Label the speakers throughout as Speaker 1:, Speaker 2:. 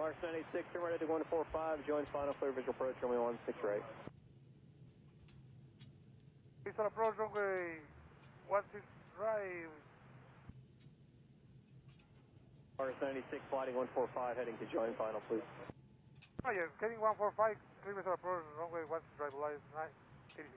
Speaker 1: Polaris 96, turn right to 145, join final clear visual approach, runway 16 right.
Speaker 2: Visual approach, runway 16 right.
Speaker 1: Polaris 96, flighting 145, heading to join final, please.
Speaker 2: Oh yes, heading 145, clear visual approach, runway 16 right, line 86.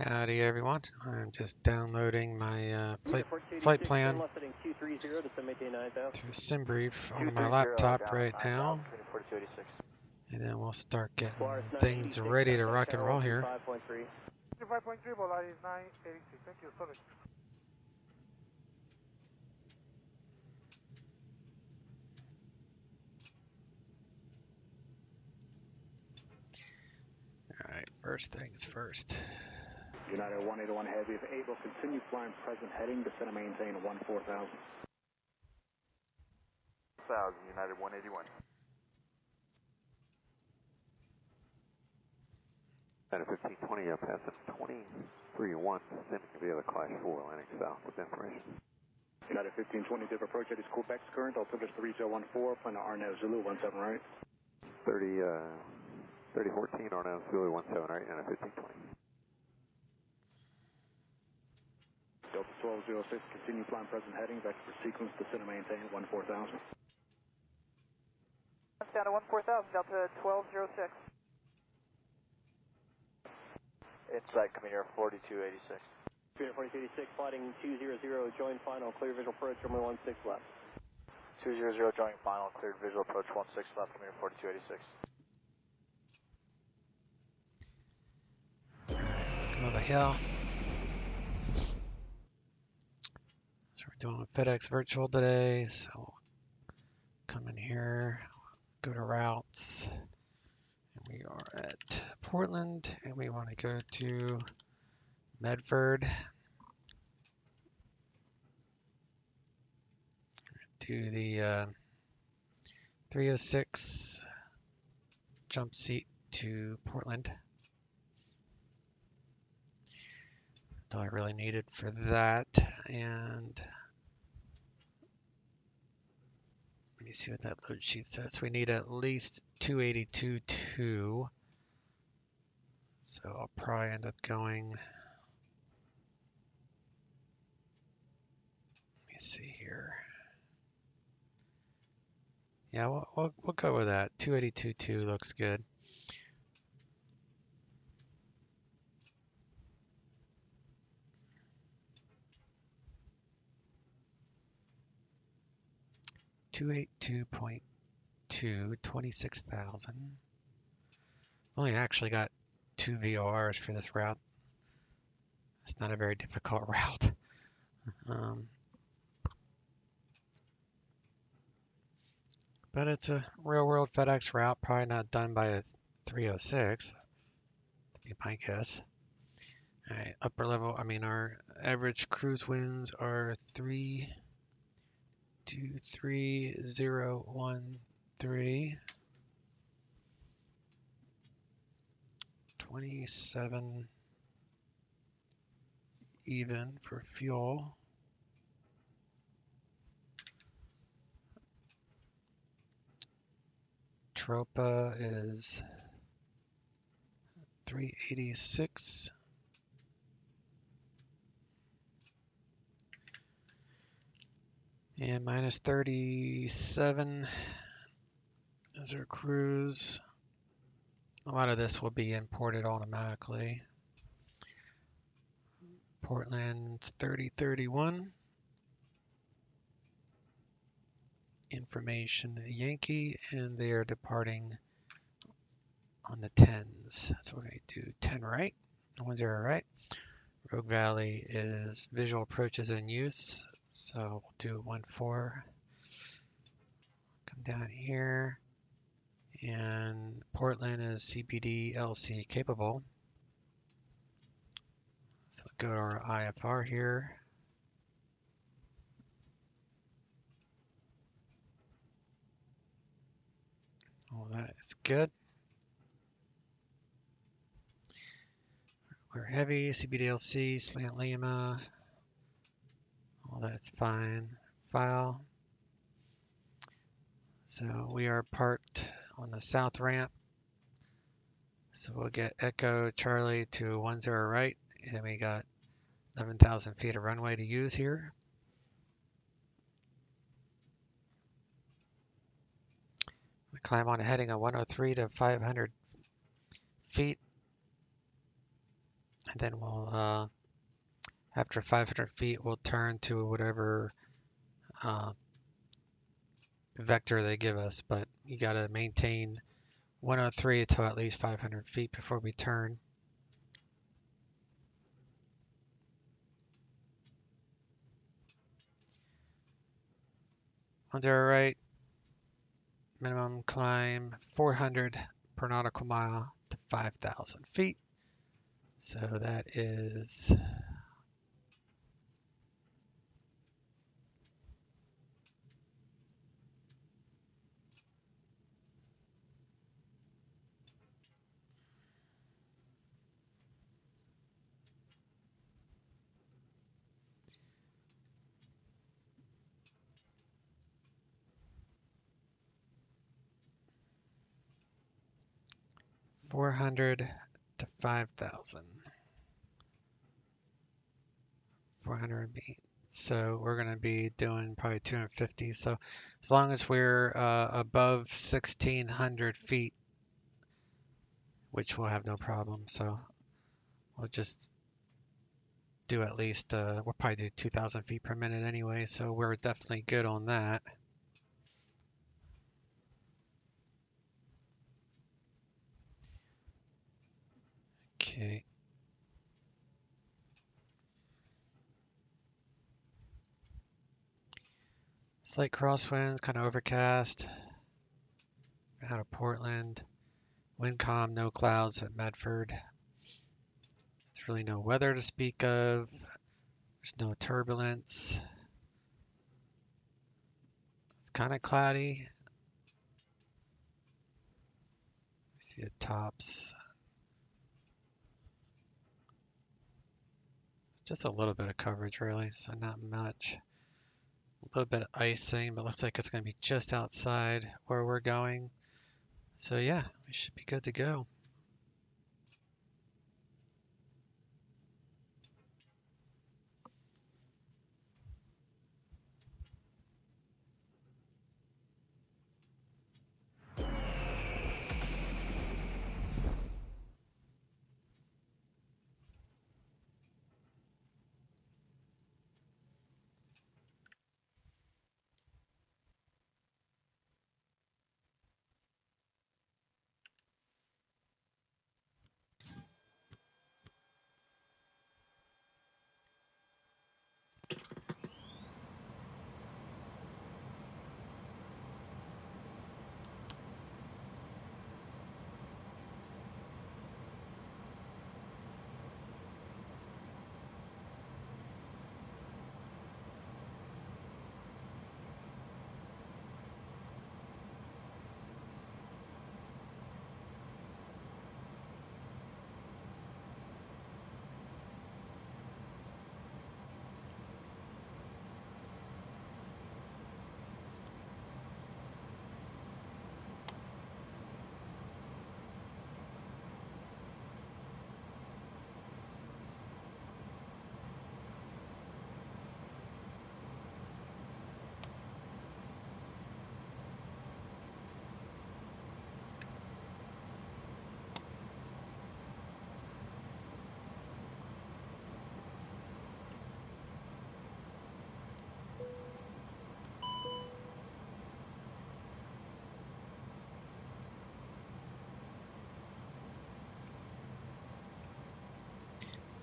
Speaker 3: Howdy everyone, I'm just downloading my flight plan through SimBrief on my laptop right now, and then we'll start getting things ready to rock and roll here.
Speaker 2: 5.3, but line 986, thank you, sorry.
Speaker 3: Alright, first things first.
Speaker 4: United 181 Heavy, if able, continue flying present heading, descend and maintain 14,000.
Speaker 2: 1000, United 181.
Speaker 5: United 1520, passing 23-1, sending via the Clash 4, landing south with information.
Speaker 4: United 1520, dip approach, that is Quebec's current, altimeter 3014, plan to RNAV Zulu 17 right.
Speaker 5: 3014, RNAV Zulu 17 right, United 1520.
Speaker 4: Delta 1206, continue flying present heading, vector for sequence, descend and maintain 14,000.
Speaker 6: Down to 14,000, Delta 1206.
Speaker 7: Inside Commander 4286.
Speaker 1: Commander 4286, flighting 200, join final, clear visual approach, runway 16 left.
Speaker 7: 200, joining final, cleared visual approach 16 left, Commander 4286.
Speaker 3: Let's come over hill. So we're doing FedEx virtual today, so come in here, go to routes, and we are at Portland, and we want to go to Medford. Do the 306 jump seat to Portland. That's all I really needed for that. And let me see what that load sheet says. We need at least 282.2. So I'll probably end up going. Let me see here. Yeah, we'll go with that. 282.2 looks good. .2, 26,000. Only actually got 2 VORs for this route. It's not a very difficult route. But it's a real world FedEx route, probably not done by a 306, to be my guess. All right, upper level, our average cruise winds are 323,013. 27 even for fuel. Tropa is 386. And minus 37 is our cruise. A lot of this will be imported automatically. Portland's 3031. Information Yankee, and they are departing on the 10s. So we're going to do 10 right, 10 right. Rogue Valley is visual approaches in use, so we'll do 14. Come down here, and Portland is CPD LC capable. So go to our IFR here. We'll that is good. We're heavy, CBDLC, slant Lima. All that's fine. File. So we are parked on the south ramp. So we'll get Echo Charlie to 10 right. And then we got 11,000 feet of runway to use here. We climb on a heading of 103 to 500 feet. And then we'll, after 500 feet, we'll turn to whatever vector they give us. But you got to maintain 103 to at least 500 feet before we turn. On our right, minimum climb 400 per nautical mile to 5,000 feet. So that is 400 to 5,000. 400 feet. So we're going to be doing probably 250. So as long as we're above 1,600 feet, which we'll have no problem. So we'll just do at least, we'll probably do 2,000 feet per minute anyway. So we're definitely good on that. Okay. Slight crosswinds, kind of overcast. Out of Portland. Wind calm, no clouds at Medford. There's really no weather to speak of. There's no turbulence. It's kind of cloudy. See the tops. Just a little bit of coverage really, so not much. A little bit of icing, but looks like it's going to be just outside where we're going. So yeah, we should be good to go.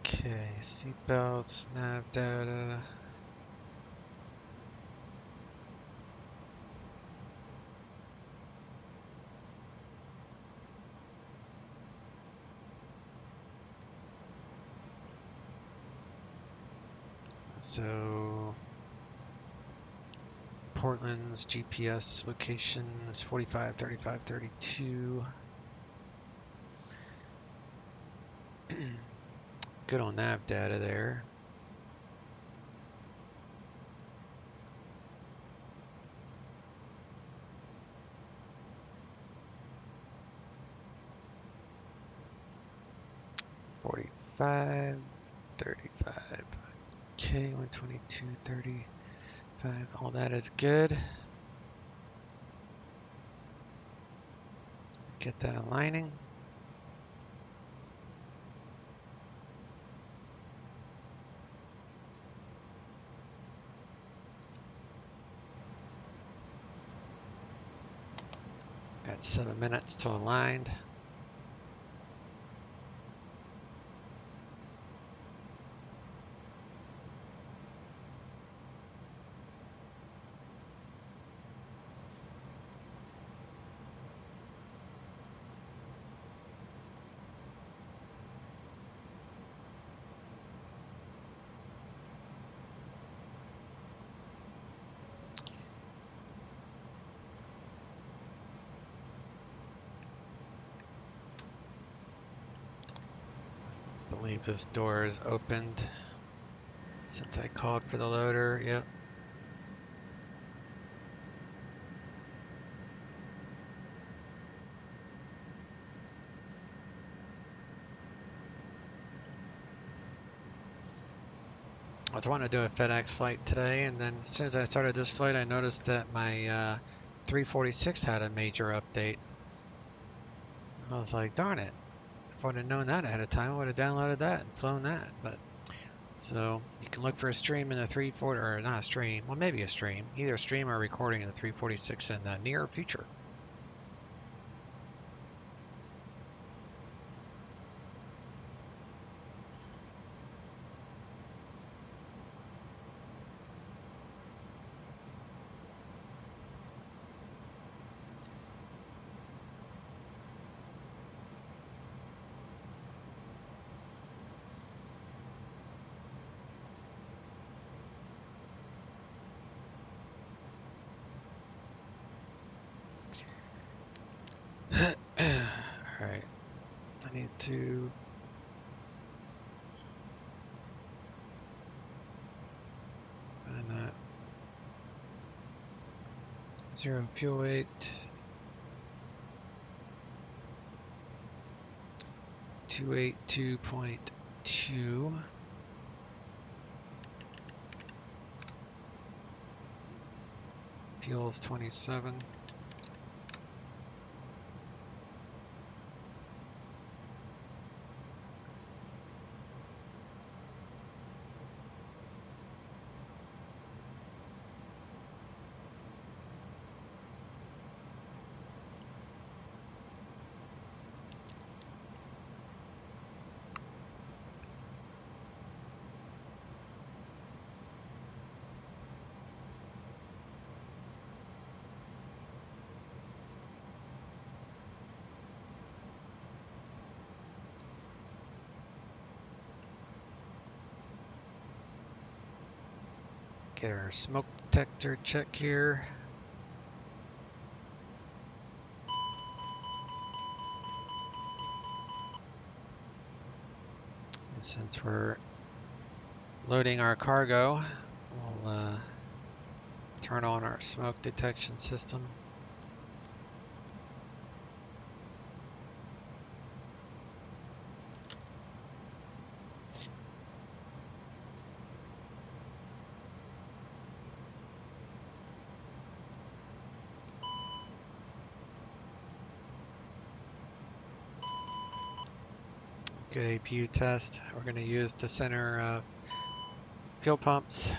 Speaker 3: Okay, seatbelts, nav data. So Portland's GPS location is 45, 35, 32. Good on nav data there. $45, 35. Okay, 122, 35. All that is good. Get that aligning. Got 7 minutes till aligned. I believe this door is opened since I called for the loader. Yep. I was wanting to do a FedEx flight today, and then as soon as I started this flight, I noticed that my 346 had a major update. I was like, darn it. If I would have known that ahead of time, I would have downloaded that and flown that. But so you can look for a stream in the 340, or not a stream, well maybe a stream, either a stream or a recording in the 346 in the near future. Alright, I need to find that 0 fuel weight, 282.2. Fuel's 27. Get our smoke detector check here. And since we're loading our cargo, we'll turn on our smoke detection system. Good APU test. We're going to use the center fuel pumps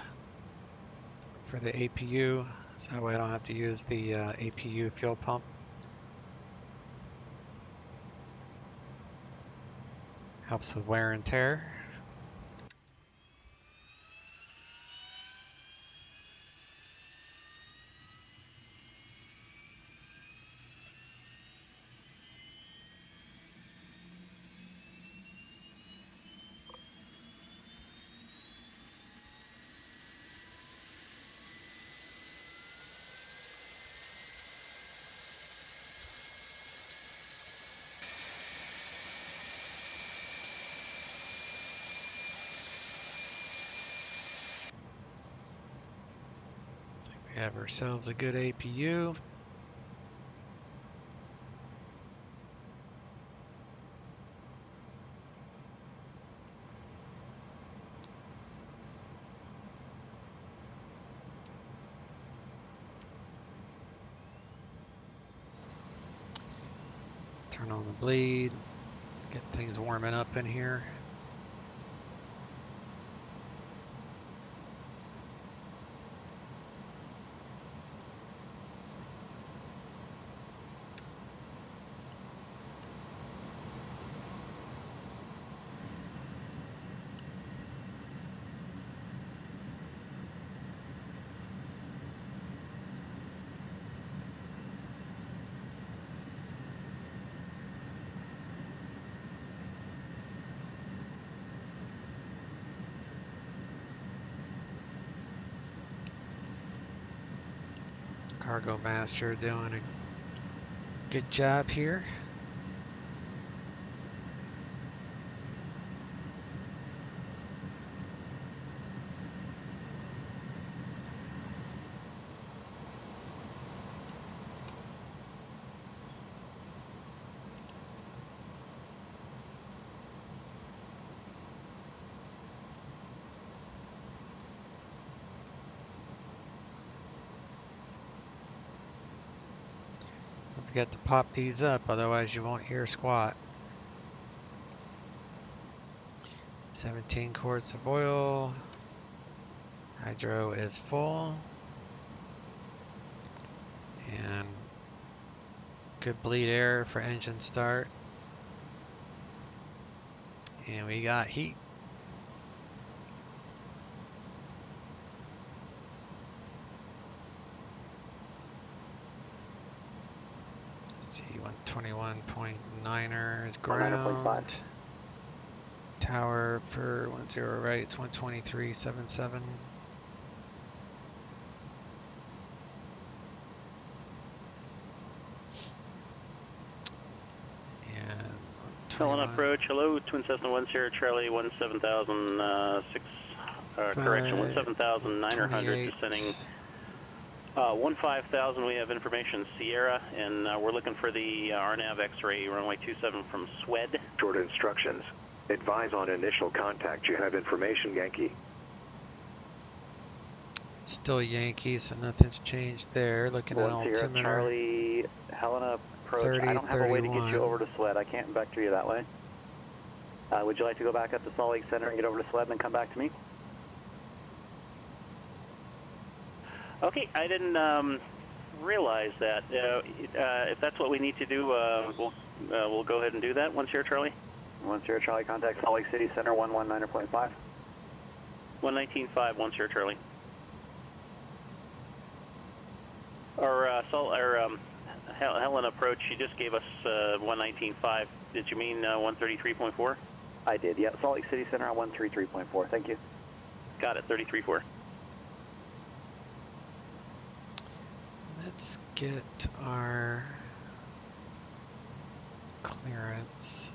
Speaker 3: for the APU, so that way I don't have to use the APU fuel pump. Helps with wear and tear. Have ourselves a good APU. Turn on the bleed, get things warming up in here. Cargo Master doing a good job here. Don't forget to pop these up, otherwise you won't hear squat. 17 quarts of oil. Hydro is full. And good bleed air for engine start. And we got heat. Let's see, 121.9er is ground. Tower for 10 right, it's 123.77.
Speaker 8: Helen approach, hello, Twin Cessna 10 Charlie 17006, correction, 17900 descending 15000, we have information Sierra, and we're looking for the RNAV X-ray runway 27 from SWED.
Speaker 9: Short instructions. Advise on initial contact. You have information, Yankee.
Speaker 3: Still Yankee, so nothing's changed there. Looking at altimeter.
Speaker 10: Charlie, Helena approach.
Speaker 3: 30,
Speaker 10: I don't have a way to get
Speaker 3: 31.
Speaker 10: you over to SWED. I can't vector you that way. Would you like to go back up to Salt Lake Center and get over to SWED and then come back to me?
Speaker 8: Okay, I didn't realize that. If that's what we need to do, we'll go ahead and do that. 10 Charlie.
Speaker 10: 10 Charlie, contact Salt Lake City Center 119.5.
Speaker 8: 119.5, 10 Charlie. Helen approach, you just gave us 119.5. Did you mean 133.4?
Speaker 10: I did, yeah. Salt Lake City Center on 133.4. Thank you.
Speaker 8: Got it, 33.4.
Speaker 3: Let's get our clearance.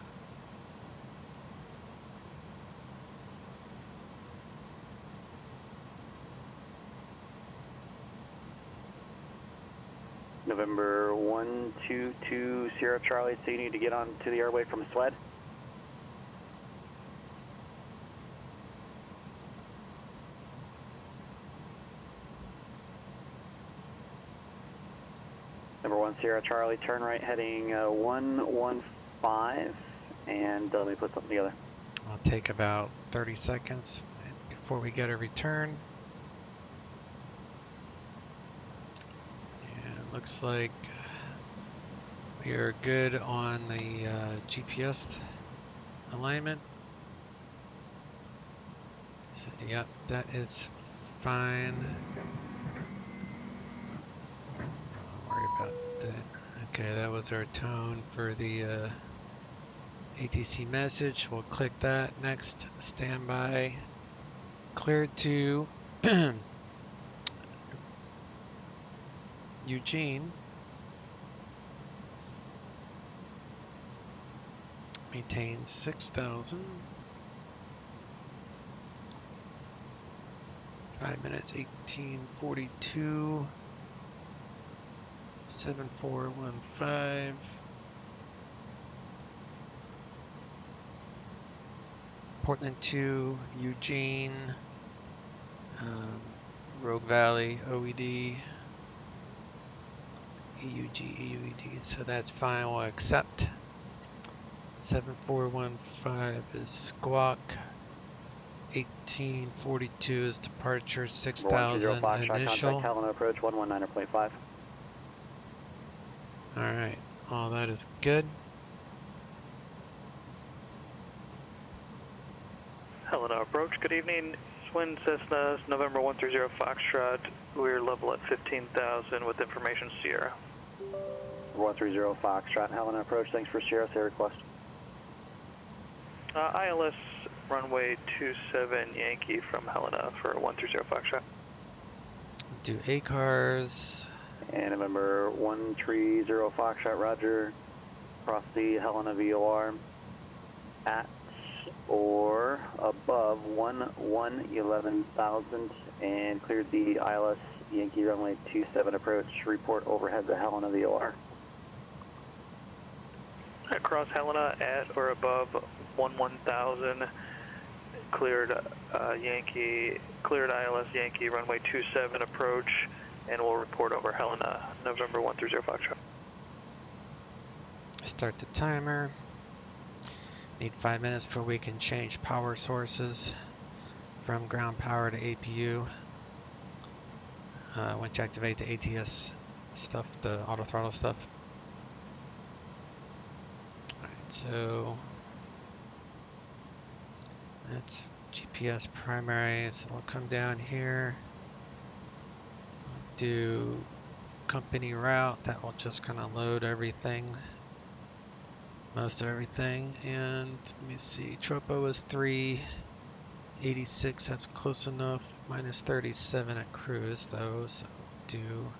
Speaker 10: November 122 Sierra Charlie, so you need to get on to the airway from SWED. Number 1 Sierra Charlie, turn right heading 115, and let me put something together.
Speaker 3: I'll take about 30 seconds before we get a return. Looks like we are good on the GPS alignment. So, yep, that is fine. Don't worry about that. Okay, that was our tone for the ATC message. We'll click that. Next, standby. Cleared to Eugene. Maintains 6,000. 5 minutes, 18:42. 7415. Portland 2, Eugene, Rogue Valley, OED, EUG, EUED, so that's fine, we'll accept. 7415 is squawk. 1842 is departure, 6000 initial.
Speaker 10: Helena approach 119.5.
Speaker 3: Alright, all that is good.
Speaker 7: Helena approach, good evening. Twin Cessna, November 130 Foxtrot. We're level at 15,000 with information Sierra.
Speaker 10: 130 Foxtrot, Helena approach, thanks for Sierra, say request.
Speaker 7: ILS runway 27 Yankee from Helena for 130 Foxtrot.
Speaker 3: Do ACARS.
Speaker 10: And November 130 Foxtrot, roger. Cross the Helena VOR at or above 11,000 and cleared the ILS Yankee runway 27 approach. Report overhead the Helena VOR.
Speaker 7: Across Helena at or above 11,000, cleared ILS Yankee runway 27 approach, and we'll report over Helena, November 130 Foxtrot.
Speaker 3: Start the timer. Need 5 minutes before we can change power sources from ground power to APU. Once you activate the ATS stuff, the auto throttle stuff. Alright, so that's GPS primary, so we'll come down here, do company route, that will just kind of load everything. Most of everything, and let me see, Tropo is 386, that's close enough, minus 37 at cruise though, so do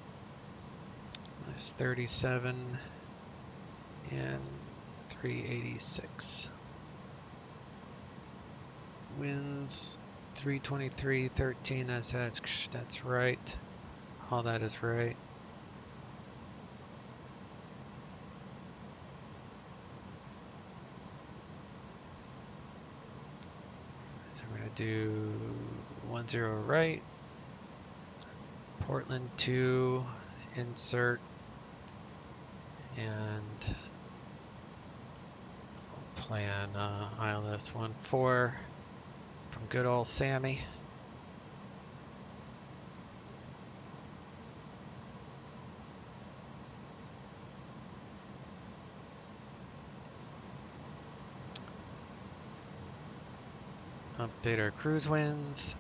Speaker 3: minus 37 and 386. Winds 323.13, that's right, all that is right. So we're going to do 10 right, Portland 2, insert, and we'll plan ILS 14 from good old Sammy. Update our cruise winds.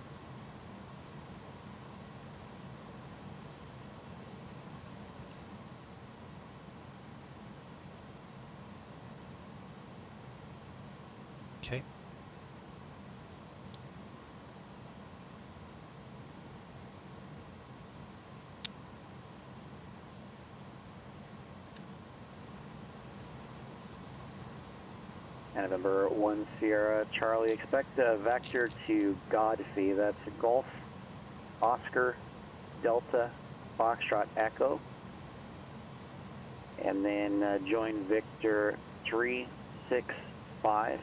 Speaker 3: Okay.
Speaker 10: And November 1 Sierra Charlie, expect a vector to Godfrey, that's Golf, Oscar, Delta, Foxtrot Echo. And then join Victor 365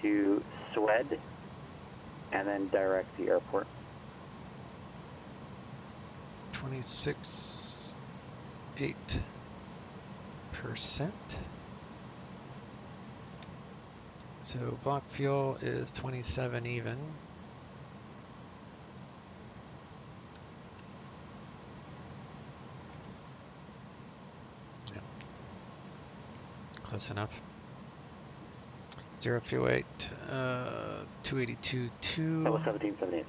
Speaker 10: to Swed, and then direct the airport.
Speaker 3: 26.8%. So block fuel is 27 even. Yeah. Close enough. 0 fuel weight, 282.2.
Speaker 10: Level 1778.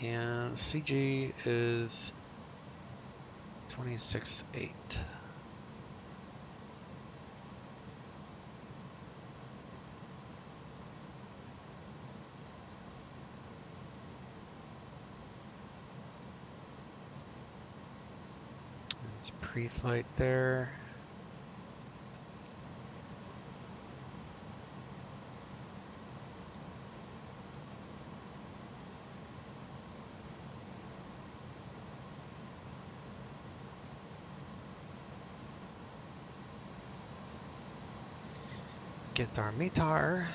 Speaker 3: And CG is 26.8. It's pre-flight there. get our METAR.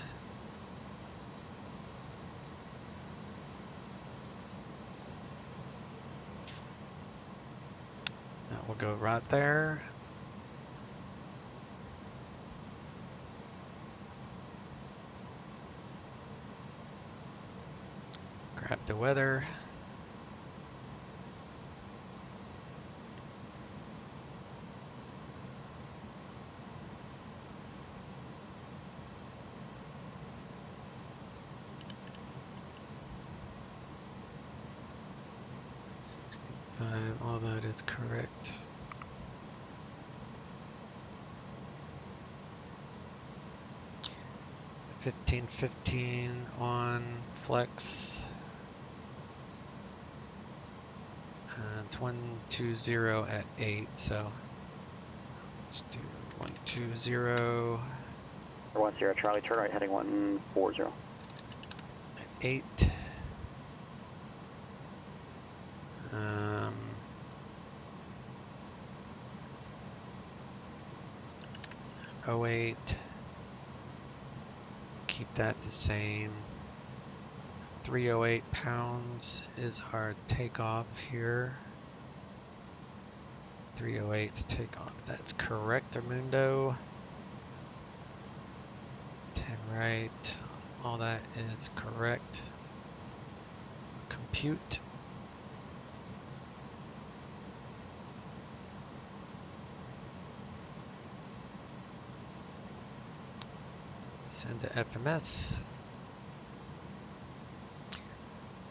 Speaker 3: That will go right there. Grab the weather. All that is correct. $15.15 on flex. It's 120 at 8, so let's do 120
Speaker 10: 1-0 Charlie, turn right heading 140.
Speaker 3: at 8. 08. Keep that the same. 308 pounds is our takeoff here. 308's takeoff. That's correct, Armando. 10 right. All that is correct. Compute. Send to FMS.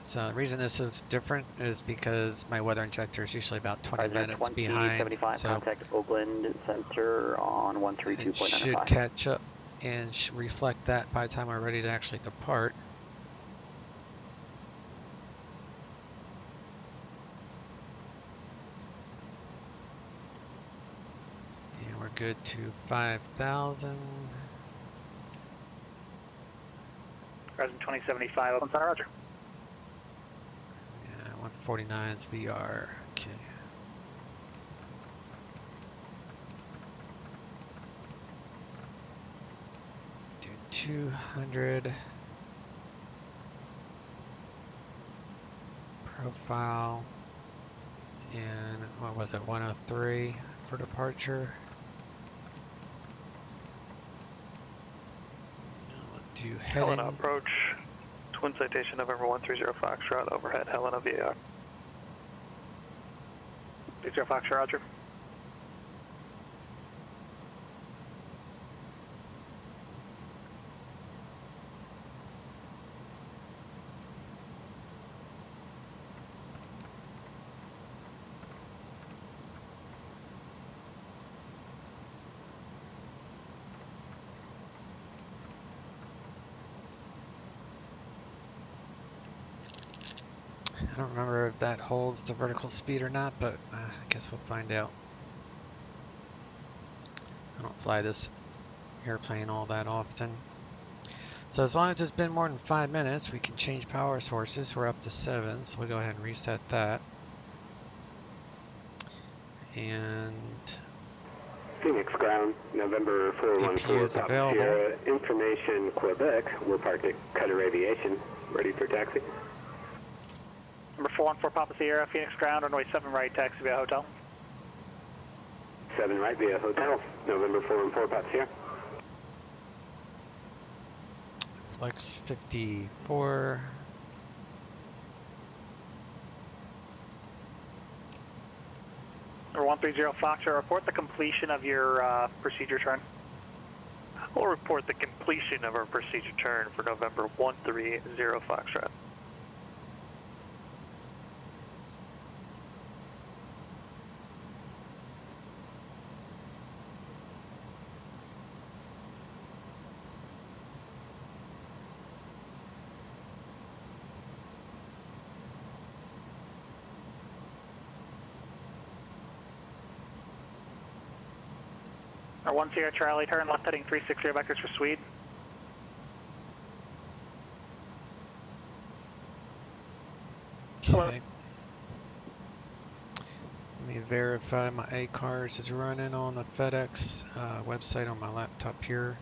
Speaker 3: So the reason this is different is because my weather injector is usually about 20 minutes behind.
Speaker 10: 75,
Speaker 3: so
Speaker 10: contact Oakland Center on 132.95.
Speaker 3: it should catch up and reflect that by the time we're ready to actually depart. And we're good to 5,000.
Speaker 6: Present 2075, Oakland Center, roger.
Speaker 3: 149 is VR. Okay. Do 200. Profile. And what was it? 103 for departure. Let's do heading.
Speaker 7: Helena approach. Twin citation November 130 Foxtrot, overhead Helena VAR. 30 Foxtrot, roger.
Speaker 3: I don't remember if that holds the vertical speed or not, but I guess we'll find out. I don't fly this airplane all that often. So as long as it's been more than 5 minutes, we can change power sources. We're up to 7, so we'll go ahead and reset that. And
Speaker 11: Phoenix ground, November 414 Papa Sierra, information Quebec. We're parked at Cutter Aviation, ready for taxi.
Speaker 6: Number 414 Papa Sierra, Phoenix ground, runway 7 right, taxi via hotel.
Speaker 11: 7 right via hotel, November 414 Papa Sierra.
Speaker 3: Flex 54.
Speaker 6: Number 130 Foxtrot, report the completion of your procedure turn.
Speaker 7: We'll report the completion of our procedure turn for November 130 Foxtrot.
Speaker 6: Our 10 Charlie, turn left heading 360 vectors for Swede.
Speaker 3: Okay. Let me verify my ACARS is running on the FedEx website on my laptop here.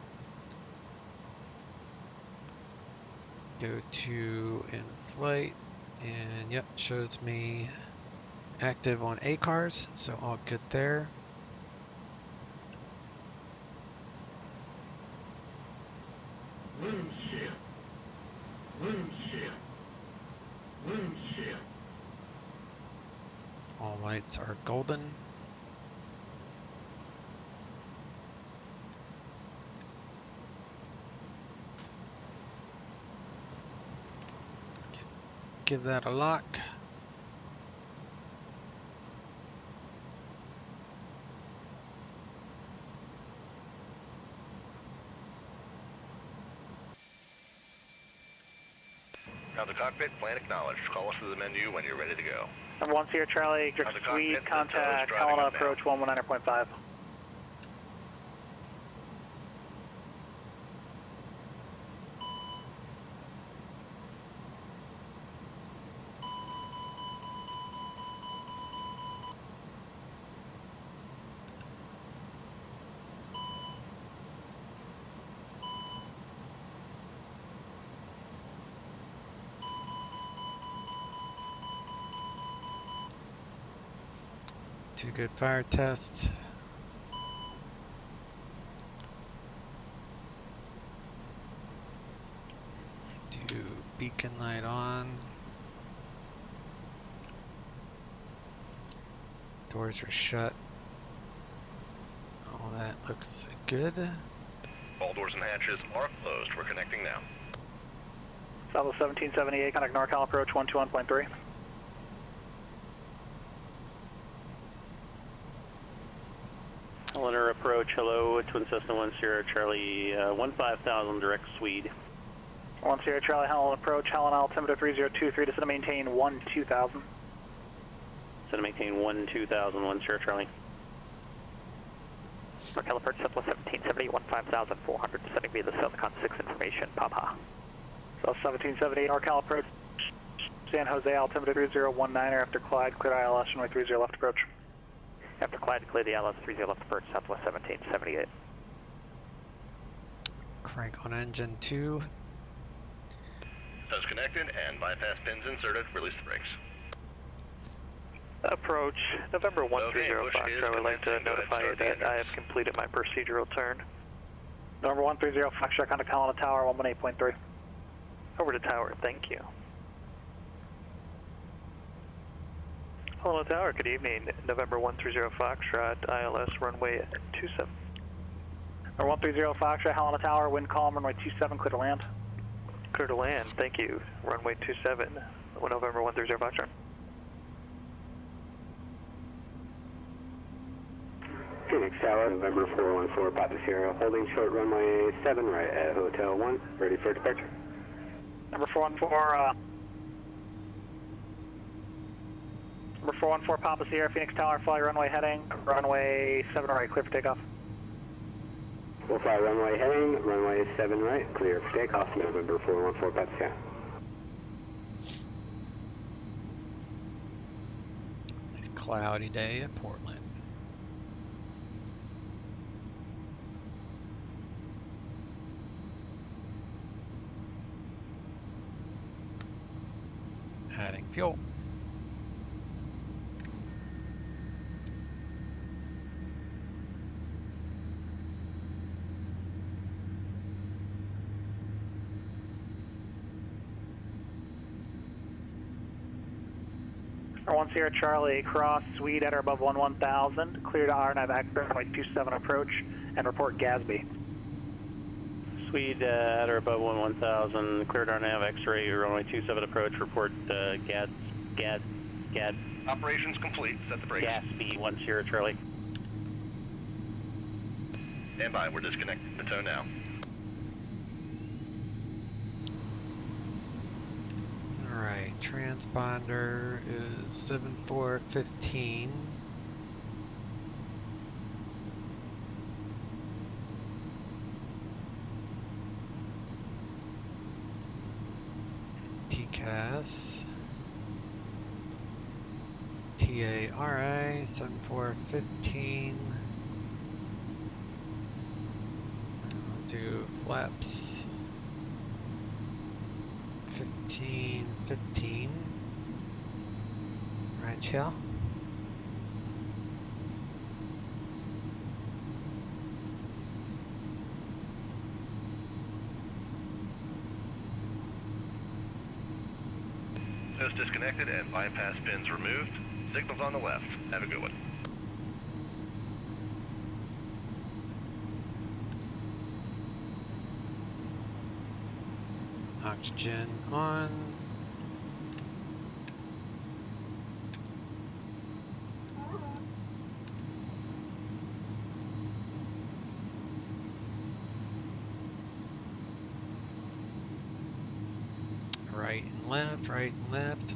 Speaker 3: Go to in-flight, and yep, shows me active on ACARS, so all good there. All lights are golden. Give that a lock.
Speaker 12: Now the cockpit, plan acknowledged. Call us to the menu when you're ready to go.
Speaker 6: Number 1 Sierra Charlie, Suite, contact, Helena approach 119.5.
Speaker 3: Two good fire tests. Do beacon light on. Doors are shut. All that looks good.
Speaker 12: All doors and hatches are closed. We're connecting now.
Speaker 6: Southwest 1778, contact NorCal approach 121.3.
Speaker 8: Helena approach, hello, Twin Cessna 1 Sierra Charlie, 15,000 direct Swede.
Speaker 6: 1 Sierra Charlie, Helena approach, Helena altimeter 3023, descend to maintain 12,000.
Speaker 8: Descend to maintain 12,000, 1 Sierra Charlie.
Speaker 10: NorCal approach, Southwest 1770, 15,400, descending via the Southcon 6 information, Papa.
Speaker 6: South 1778, NorCal approach, San Jose altimeter 3019, after Clyde, clear ILS, runway 30 left approach.
Speaker 10: After Clyde, clear the ILS 30 left approach, Southwest 1778.
Speaker 3: Crank on engine 2.
Speaker 12: Toes connected and bypass pins inserted. Release the brakes.
Speaker 7: Approach November 130 Fox. I would like to notify you that I have completed my procedural turn.
Speaker 6: November 130 Fox, contact Helena Tower 118.3.
Speaker 7: Over to tower, thank you. Hello Tower, good evening. November 130 Foxtrot, ILS runway 27.
Speaker 6: Number 130 Foxtrot, Helena Tower, wind calm, runway 27, clear to land.
Speaker 7: Clear to land, thank you. Runway 27, November 130 Foxtrot.
Speaker 11: Phoenix Tower, November 414, Papa Sierra, holding short runway 7 right at Hotel 1, ready for departure.
Speaker 6: Number 414, Number 414 Papa Sierra, Phoenix Tower, fly runway heading, runway 7 right, clear for takeoff.
Speaker 11: We'll fly runway heading, runway 7 right, clear for takeoff, November 414 Papa Sierra.
Speaker 3: Nice cloudy day at Portland. Adding fuel.
Speaker 6: Number 1 Sierra Charlie, cross Swede at or above 1000, clear to RNAV access, runway 27 approach, and report Gatsby.
Speaker 8: Swede at or above 1000, cleared our nav X-ray, runway 27 approach, report Gad.
Speaker 12: Operations complete, set the brakes.
Speaker 8: Gatsby, 1 Sierra Charlie.
Speaker 12: Stand by, we're disconnecting the tow now.
Speaker 3: Alright, transponder is 7415. TCAS TARI 7415. I'll do flaps 1515 right here.
Speaker 12: Nose disconnected and bypass pins removed. Signals on the left. Have a good one.
Speaker 3: Oxygen on. Right and left, right and left.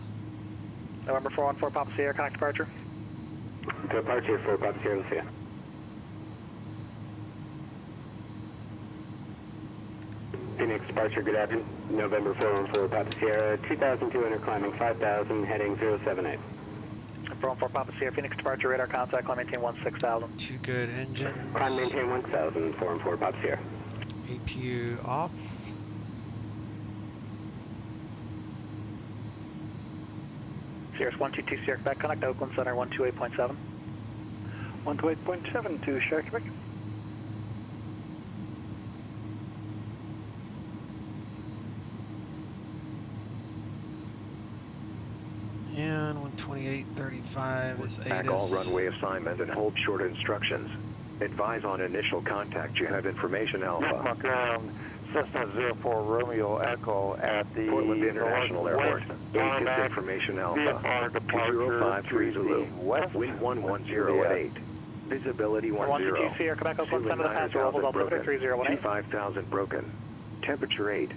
Speaker 6: November 414, Papa Sierra, connect departure.
Speaker 11: Departure for Papa Sierra, see ya. Phoenix departure, good afternoon. November 414, Papa Sierra, 2,200 climbing 5,000, heading 078.
Speaker 6: 414, Papa Sierra, Phoenix departure, radar contact, climb maintain 16,000.
Speaker 3: Two good engines.
Speaker 11: Climb maintain 1,000, 414, Papa Sierra.
Speaker 3: APU off.
Speaker 6: Sierra 122 Sierra Quebec, connect Oakland Center 128.7. 128.7 to Sierra Quebec.
Speaker 3: And 128.35 is
Speaker 9: Back all runway assignment and hold short instructions. Advise on initial contact. You have information Alpha.
Speaker 13: Cessna 04 Romeo Echo at the
Speaker 9: Portland International Airport. Latest information Alpha. 20530 Zulu. Wind 110 at 8. Visibility 10.
Speaker 6: 122 Sierra Quebec, Oakland Center, the passenger levels altimeter 3018.
Speaker 9: 25,000 broken. Temperature 8.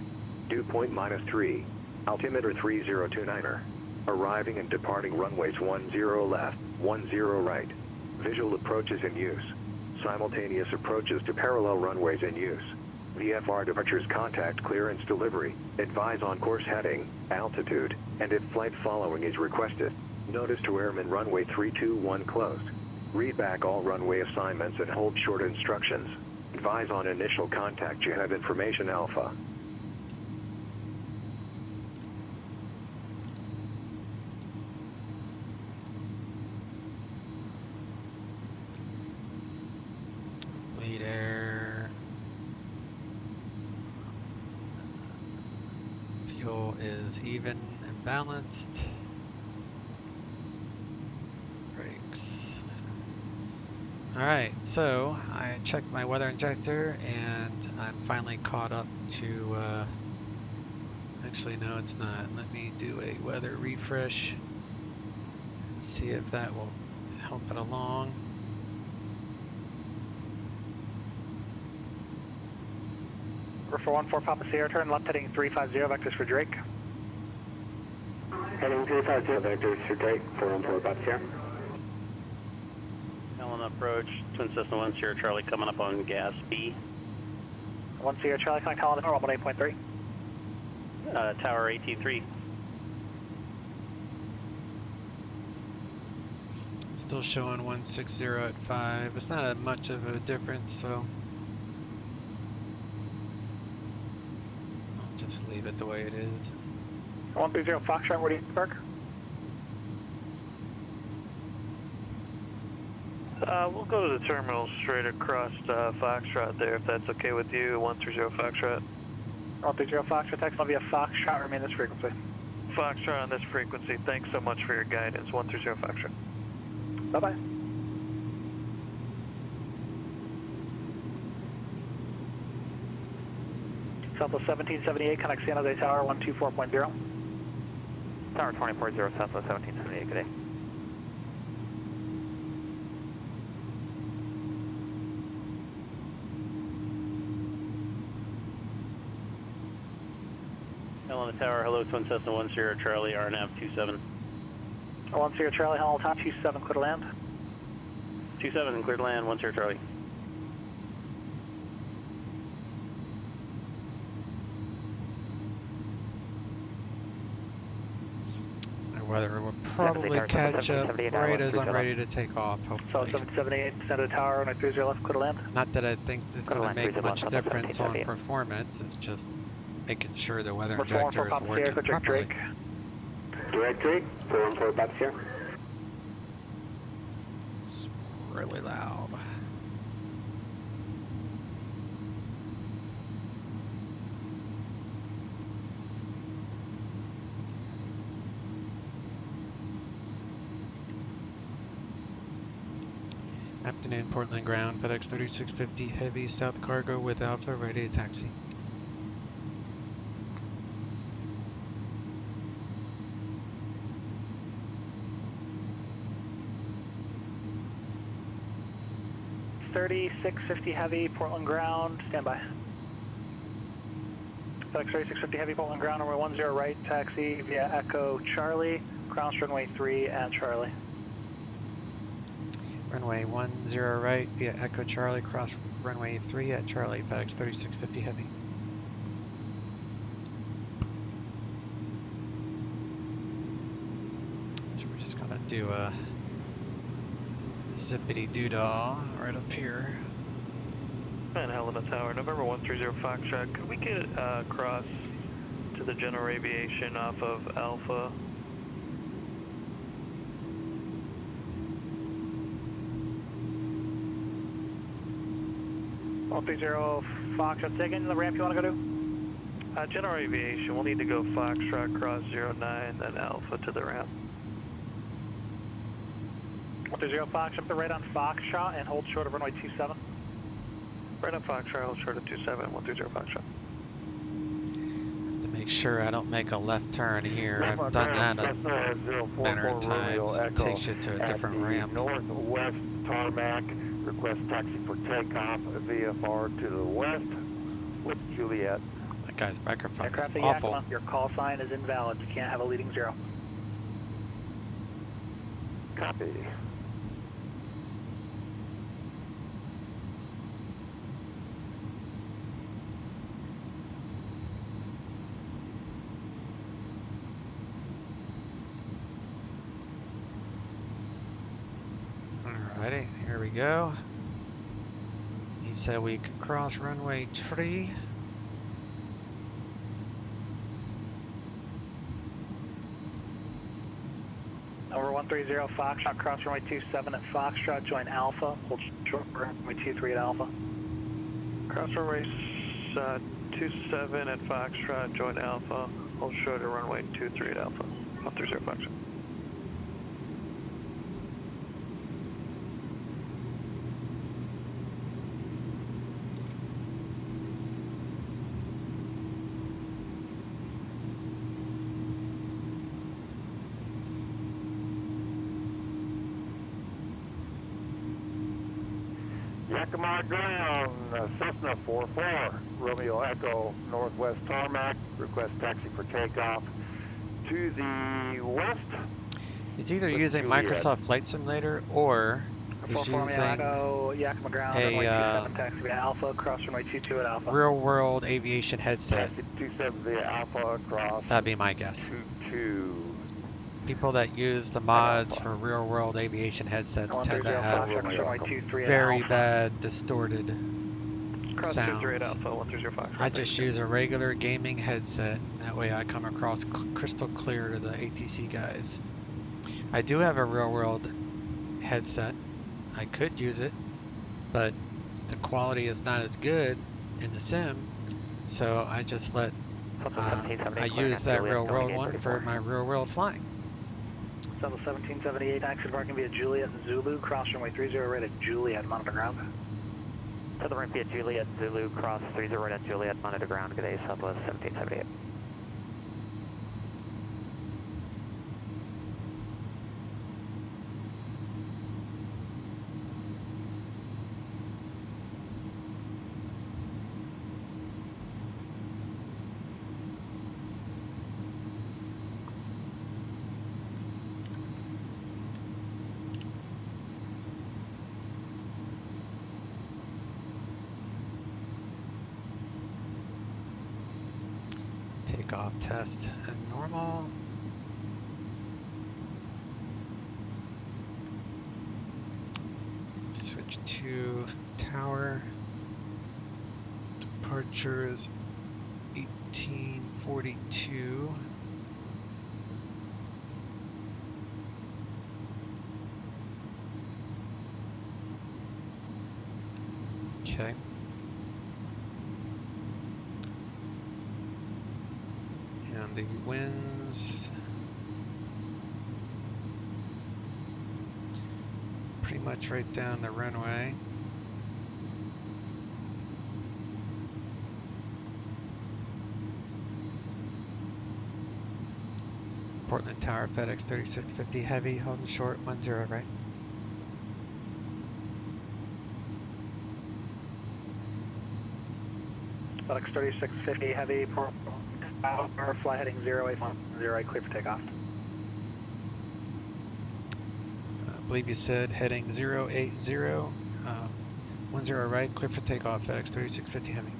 Speaker 9: Dew point -3. Altimeter 3029er. Arriving and departing runways 10 left, 10 right. Visual approaches in use. Simultaneous approaches to parallel runways in use. VFR departures contact clearance delivery. Advise on course heading, altitude, and if flight following is requested. Notice to airmen runway 321 closed. Read back all runway assignments and hold short instructions. Advise on initial contact. You have information Alpha.
Speaker 3: Lead air. Fuel is even and balanced. Brakes. Alright, so I checked my weather injector and I'm finally caught up to, actually no it's not. Let me do a weather refresh and see if that will help it along.
Speaker 6: Number 414 Papa Sierra, turn left heading 350, vectors for Drake.
Speaker 11: Heading 350, vectors for Drake, 414 Papa Sierra.
Speaker 8: Ellen approach, Twin Cessna 1 Sierra Charlie coming up on gas B.
Speaker 6: 1 Sierra Charlie, connect Holland, 118.3.
Speaker 8: Tower AT3.
Speaker 3: Still showing 160 at 5. It's not much of a difference, so I'll just leave it the way it is.
Speaker 6: 130 Foxtrot, where do you park?
Speaker 7: We'll go to the terminal straight across Foxtrot there, if that's okay with you. 130 Foxtrot.
Speaker 6: 130 Foxtrot, text will be a Foxtrot, remain this frequency.
Speaker 7: Foxtrot on this frequency. Thanks so much for your guidance. 130 Foxtrot.
Speaker 6: Bye-bye. Southwest 1778, connect San Jose Tower 124.0.
Speaker 10: Tower 240, Southwest 1778, good day.
Speaker 8: Hello on the tower, hello Twin Cessna 1 Sierra Charlie, RNAV 27.
Speaker 6: 1 Sierra Charlie, Hello top 27, clear to land.
Speaker 8: 27, clear to land, 1 Sierra Charlie.
Speaker 3: My weather will probably catch up right as I'm ready to take off, hopefully.
Speaker 6: 778, center tower, 930 left, clear to land.
Speaker 3: Not that I think it's going to make much difference on performance, it's just making sure the weather
Speaker 6: Number 414
Speaker 3: injector is
Speaker 6: Papa
Speaker 3: working
Speaker 6: Sierra, check
Speaker 3: properly.
Speaker 6: Drake.
Speaker 11: Direct Drake, 414 Papa Sierra.
Speaker 3: It's really loud. Afternoon, Portland ground, FedEx 3650 heavy, south cargo with Alpha, ready to taxi.
Speaker 6: $36.50 heavy, Portland ground, standby. FedEx 3650 heavy, Portland ground, runway 10 right, taxi via Echo Charlie, cross runway 3 at Charlie.
Speaker 3: Runway 10 right via Echo Charlie, cross runway 3 at Charlie, FedEx 3650 heavy. So we're just gonna do a zippity doodah right up here.
Speaker 7: And Helena Tower, November 130 Foxtrot, could we get across to the general aviation off of Alpha?
Speaker 6: Foxtrot, second, the ramp you want to go to?
Speaker 7: General aviation, we'll need to go Foxtrot, cross 09, then Alpha to the ramp.
Speaker 6: 130 Fox, up the right on Foxtrot and hold short of runway 27.
Speaker 7: Right on Foxtrot, hold short of 27, 130 Foxtrot.
Speaker 3: To make sure I don't make a left turn here. I've done that a manner of times. It takes you to a different ramp.
Speaker 13: Northwest tarmac, request taxi for takeoff, VFR to the west with Juliet.
Speaker 3: That guy's microphone is
Speaker 6: Aircraft
Speaker 3: awful.
Speaker 6: Yakima, your call sign is invalid. You can't have a leading zero.
Speaker 13: Copy.
Speaker 3: Alrighty, here we go. He said we could cross runway 3.
Speaker 6: Over 130 Foxtrot, cross runway 27 at Foxtrot, join Alpha, hold short runway 23 at Alpha.
Speaker 7: Cross runway 27 at Foxtrot, join Alpha, hold short of runway 23 at Alpha, 130 Foxtrot.
Speaker 13: Yakima ground, Cessna 44, Romeo Echo, Northwest tarmac, request taxi for takeoff to the west.
Speaker 3: He's either using Microsoft Flight Simulator or he's using
Speaker 6: Yakima ground, taxi Alpha, cross runway 22 at Alpha.
Speaker 3: Real World Aviation headset.
Speaker 13: Taxi 27 via Alpha across.
Speaker 3: That'd be my guess.
Speaker 13: 22.
Speaker 3: People that use the mods for Real World Aviation headsets tend to have very bad distorted sounds. I just use a regular gaming headset. That way I come across crystal clear to the ATC guys. I do have a Real World headset. I could use it, but the quality is not as good in the sim, so I just let I use that Real World one for my Real World flying.
Speaker 6: 1778, exit parking via Juliet and Zulu, cross runway 30 right at Juliet, monitor ground.
Speaker 10: To the ramp via Juliet, Zulu, cross 30 right at Juliet, monitor ground, good day, Southwest 1778.
Speaker 3: Takeoff test and normal. Switch to tower. Departures 1742. Okay. And the winds pretty much right down the runway. Portland Tower, FedEx 3650 heavy, holding short, 10 right.
Speaker 6: FedEx 3650 heavy, Tower, fly heading 0810 right, clear for takeoff.
Speaker 3: I believe you said heading 080, 10 right, clear for takeoff, FedEx 3650 heavy.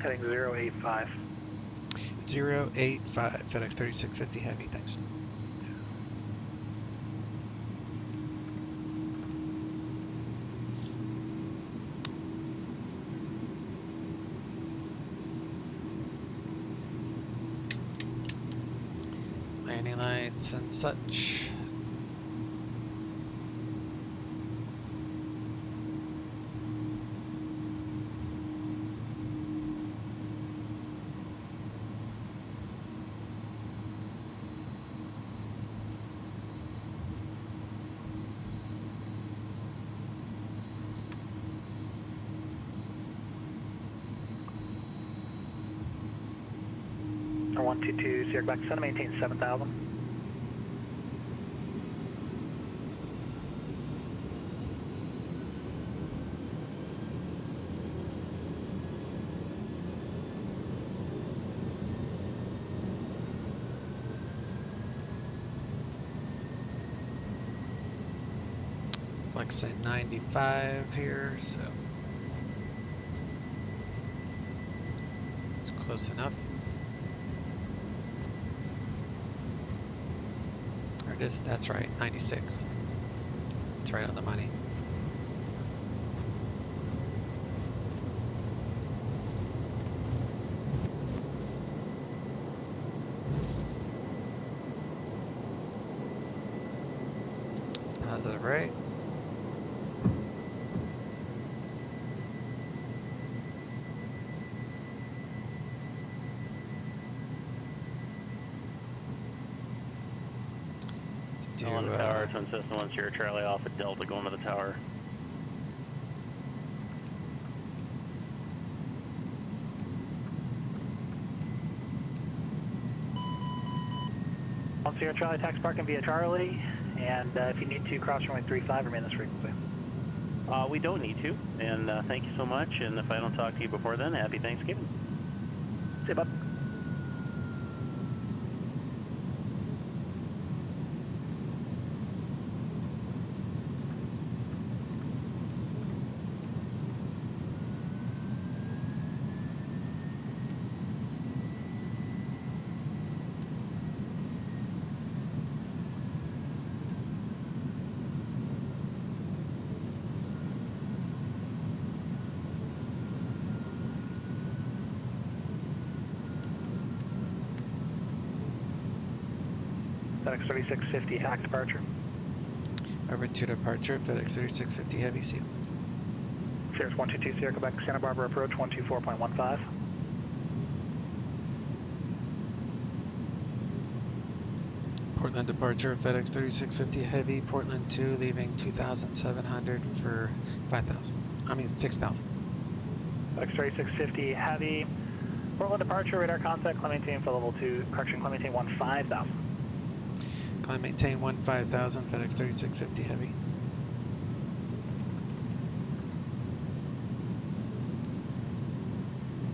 Speaker 6: Heading 085.
Speaker 3: 085, FedEx 3650 heavy, thanks. Landing lights and such.
Speaker 6: Or 122, Sierra back to center, maintain 7,000.
Speaker 3: Like say 95 here, so it's close enough. There it is, that's right, 96. It's right on the money. Positive right.
Speaker 8: On the tower, Twin System 1 Sierra Charlie off at Delta, going to the tower.
Speaker 6: On Sierra Charlie, tax parking via Charlie, and if you need to cross runway 35, remain this frequency.
Speaker 8: We don't need to, and thank you so much, and if I don't talk to you before then, happy Thanksgiving.
Speaker 6: See you, bud. FedEx 3650, hack departure.
Speaker 3: Over to departure, FedEx 3650 heavy, see you.
Speaker 6: Sierra 122, Sierra Quebec, Santa Barbara approach 124.15.
Speaker 3: Portland departure, FedEx 3650 heavy, Portland 2, leaving 2,700 for 5,000. I mean 6,000.
Speaker 6: FedEx 3650 heavy, Portland departure, radar contact, climb maintain for level 2, correction, climb maintain 15,000.
Speaker 3: Climb maintain 15,000, FedEx 3650 heavy.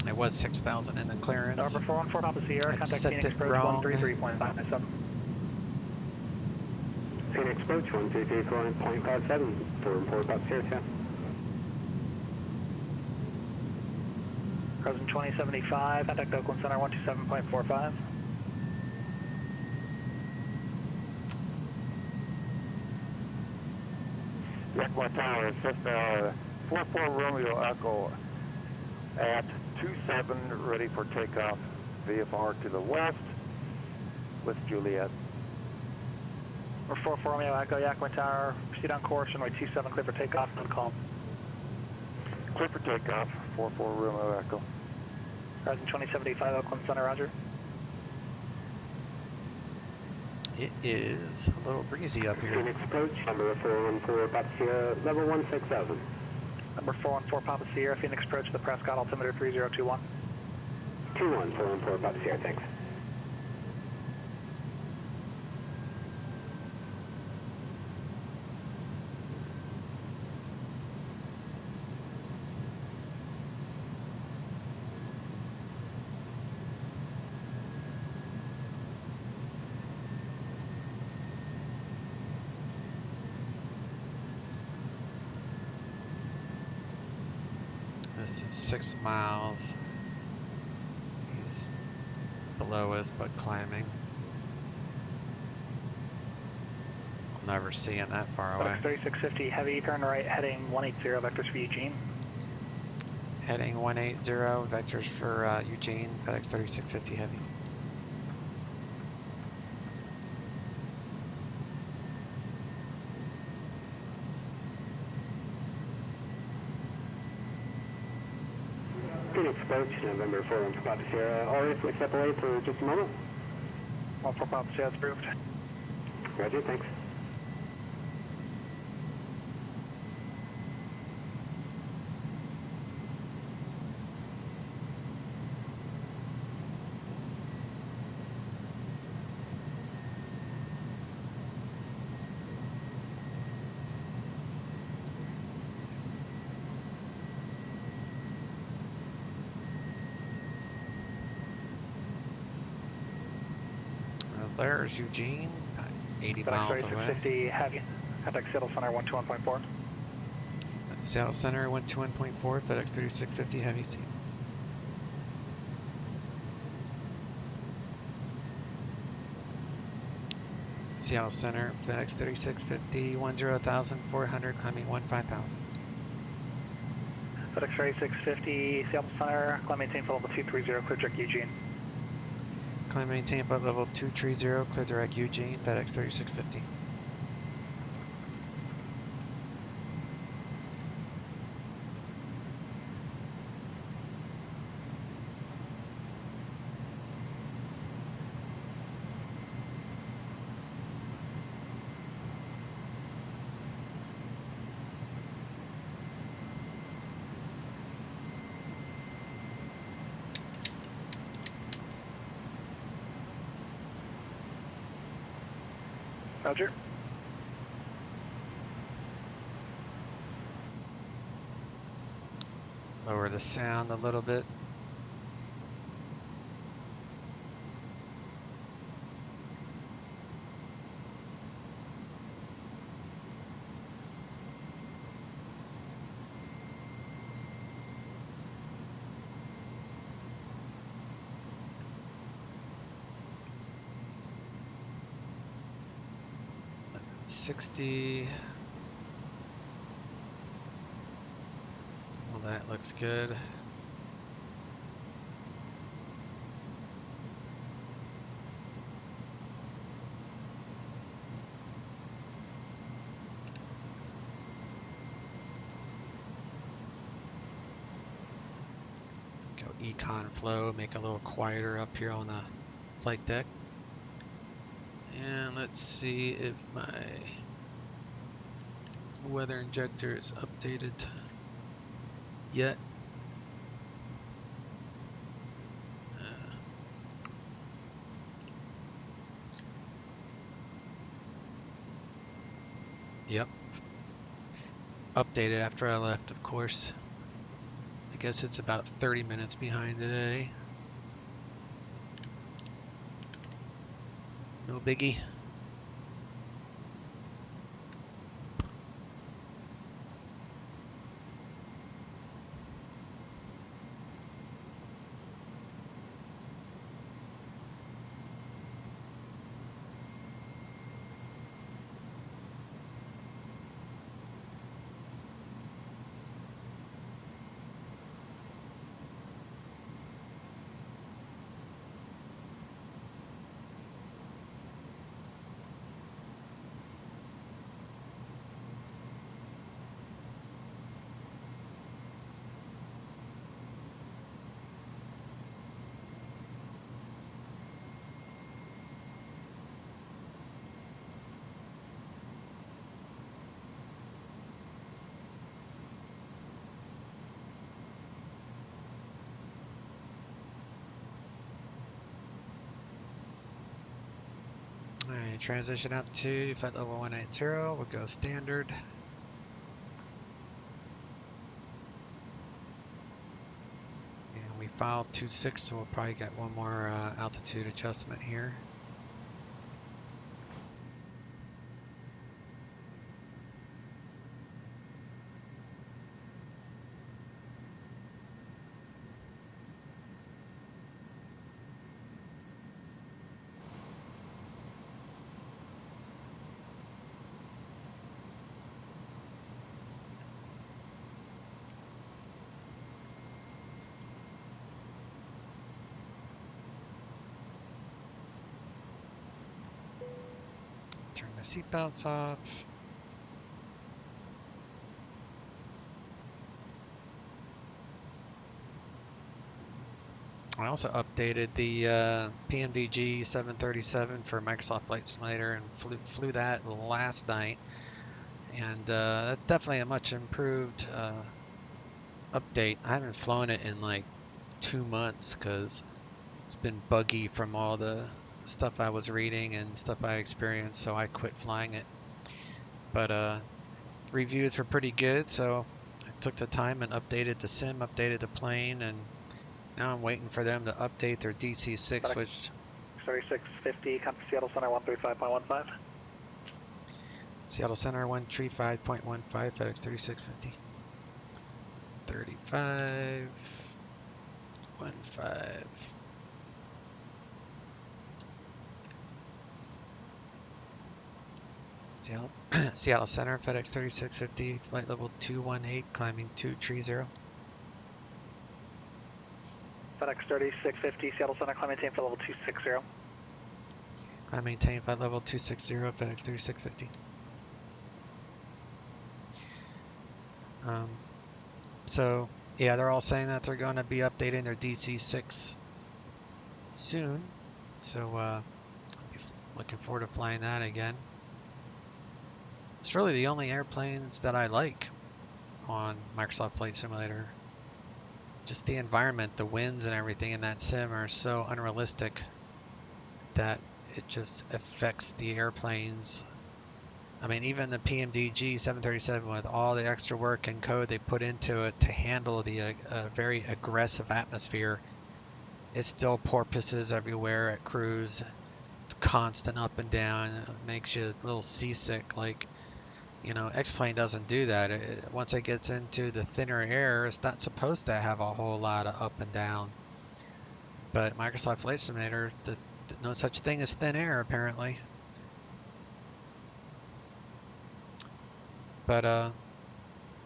Speaker 3: It was 6,000 in the clearance.
Speaker 6: Number 414 Papa Sierra, contact Phoenix approach 133.57.
Speaker 11: Phoenix approach 133.57 for report Papa Sierra.
Speaker 6: Crescent 2075, contact Oakland Center 127.45.
Speaker 13: Yakima Tower, Cessna 44 Romeo Echo at 27, ready for takeoff. VFR to the west with Juliet.
Speaker 6: We're 44 Romeo Echo, Yakima Tower, proceed on course, runway 27, clear for takeoff, and call.
Speaker 13: Clear for takeoff, 44 Romeo Echo.
Speaker 6: Rising 2075 Oakland Center, roger.
Speaker 3: It is a little breezy up here.
Speaker 11: Phoenix approach, number 414 Papa Sierra, level 167.
Speaker 6: Number 414 Papa Sierra, Phoenix approach to the Prescott, altimeter 3021.
Speaker 11: 414 Papa Sierra, thanks.
Speaker 3: This is 6 miles. He's below us, but climbing. I'll never see him that far away.
Speaker 6: FedEx 3650 heavy, turn right, heading 180, vectors for Eugene.
Speaker 3: Heading 180, vectors for Eugene, FedEx 3650 heavy.
Speaker 11: Phoenix approach, November 414 Papa Sierra. RF, we step away for just a moment.
Speaker 6: 14 Papa Sierra, approved.
Speaker 11: Roger, thanks.
Speaker 3: There's Eugene, 80 miles away.
Speaker 6: 3650 heavy, contact Seattle Center 121.4.
Speaker 3: Seattle Center 121.4, FedEx 3650 heavy team. Seattle Center, FedEx 3650, 10,400, climbing 15,000.
Speaker 6: FedEx 3650, Seattle Center, climb maintain for level 230, clear direct Eugene.
Speaker 3: Climb maintain above level 230, clear direct Eugene, FedEx 3650.
Speaker 6: Roger.
Speaker 3: Lower the sound a little bit. $60. Well, that looks good. Go econ flow, make a little quieter up here on the flight deck. And let's see if my weather injector is updated yet. Yep. Updated after I left, of course. I guess it's about 30 minutes behind today. No biggie. transition out to flight level 180. We'll go standard. And we filed 26, so we'll probably get one more altitude adjustment here. Turn the seatbelts off. I also updated the PMDG 737 for Microsoft Flight Simulator and flew that last night. And that's definitely a much improved update. I haven't flown it in like 2 months because it's been buggy from all the stuff I was reading and stuff I experienced, so I quit flying it. But reviews were pretty good, so I took the time and updated the sim, updated the plane, and now I'm waiting for them to update their DC-6, which...
Speaker 6: 3650, come to Seattle Center 135.15.
Speaker 3: Seattle Center 135.15, FedEx 3650. 35.15. Seattle Center, FedEx 3650, flight level 218, climbing 230.
Speaker 6: FedEx 3650, Seattle Center, climb maintain for level 260.
Speaker 3: Climb maintain flight level 260, FedEx 3650. So, yeah, they're all saying that they're going to be updating their DC-6 soon. So, I'll be looking forward to flying that again. It's really the only airplanes that I like on Microsoft Flight Simulator. Just the environment, the winds and everything in that sim are so unrealistic that it just affects the airplanes. I mean, even the PMDG 737 with all the extra work and code they put into it to handle the very aggressive atmosphere, it still porpoises everywhere at cruise. It's constant up and down. It makes you a little seasick. Like, you know, X-Plane doesn't do that. Once it gets into the thinner air, it's not supposed to have a whole lot of up and down. But Microsoft Flight Simulator, no such thing as thin air, apparently. But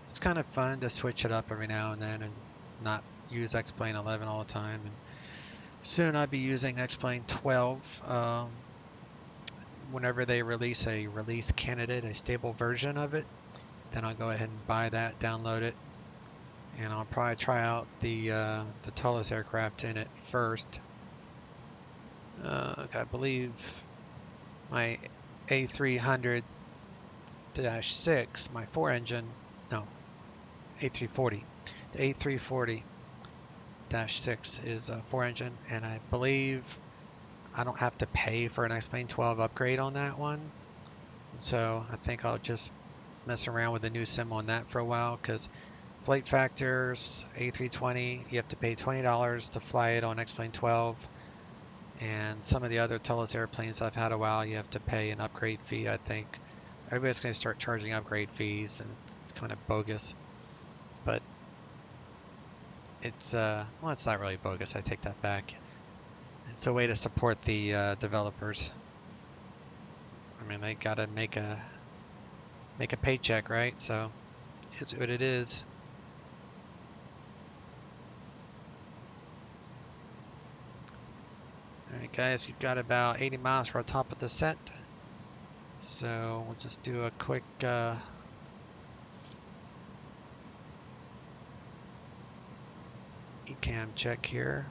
Speaker 3: it's kind of fun to switch it up every now and then and not use X-Plane 11 all the time. And soon I'll be using X-Plane 12. Whenever they release a release candidate, a stable version of it, then I'll go ahead and buy that, download it, and I'll probably try out the tallest aircraft in it first. I believe my A300-6, my 4-engine, no, A340. The A340-6 is a 4-engine, and I believe I don't have to pay for an X-Plane 12 upgrade on that one. So I think I'll just mess around with the new sim on that for a while, because Flight Factors, A320, you have to pay $20 to fly it on X-Plane 12. And some of the other Telus airplanes I've had a while, you have to pay an upgrade fee, I think. Everybody's going to start charging upgrade fees, and it's kind of bogus. But it's, well, it's not really bogus. I take that back. It's a way to support the developers. I mean, they got to make a paycheck, right? So it's what it is. Alright guys, we've got about 80 miles for our top of the set. So we'll just do a quick ECAM check here.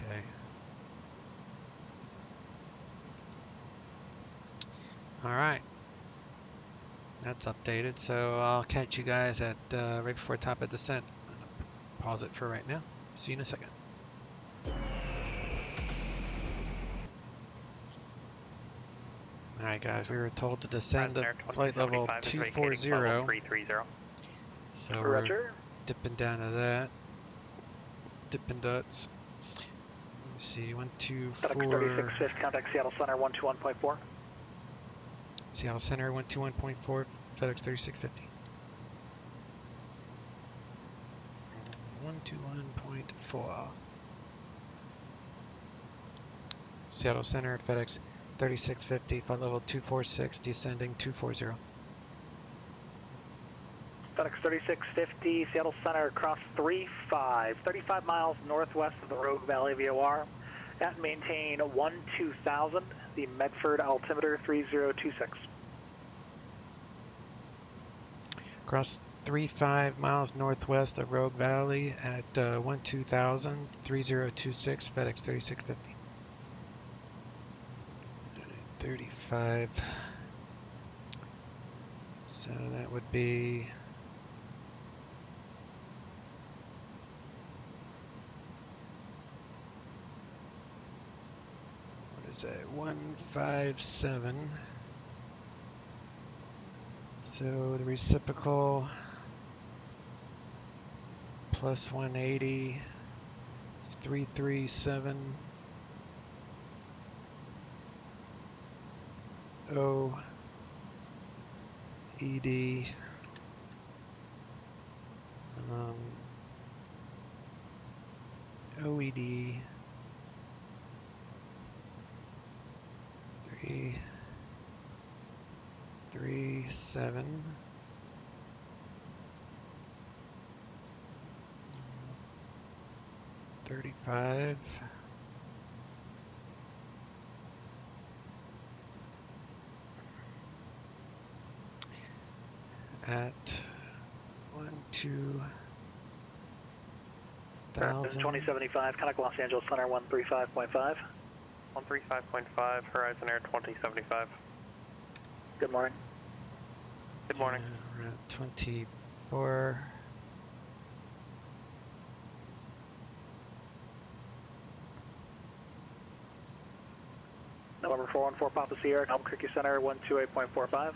Speaker 3: Okay. All right. That's updated. So I'll catch you guys at right before top of descent. Pause it for right now. See you in a second. All right, guys. We were told to descend to flight level 240. So we're dipping down to that. Dipping Duts. Let me see, 124.
Speaker 6: FedEx 36F, contact Seattle Center 121.4.
Speaker 3: Seattle Center 121.4, FedEx 3650. 121.4. Seattle Center, FedEx 3650, flight level 246, descending 240.
Speaker 6: FedEx 3650, Seattle Center, cross 35 miles northwest of the Rogue-Valley VOR, at maintain 12000, the Medford altimeter 3026.
Speaker 3: Cross 35 miles northwest of Rogue Valley at 12000, 3026, FedEx 3650. 35. So that would be... What is that? 157. So the reciprocal plus 180 is 337. OED. OED 337 35 at 12000.
Speaker 6: 2075, contact Los Angeles Center 135.5.
Speaker 7: 135.5, Horizon Air 2075.
Speaker 6: Good morning.
Speaker 7: Good morning.
Speaker 3: We're at 24.
Speaker 6: November 414 Papa Sierra, Albuquerque Center 128.45.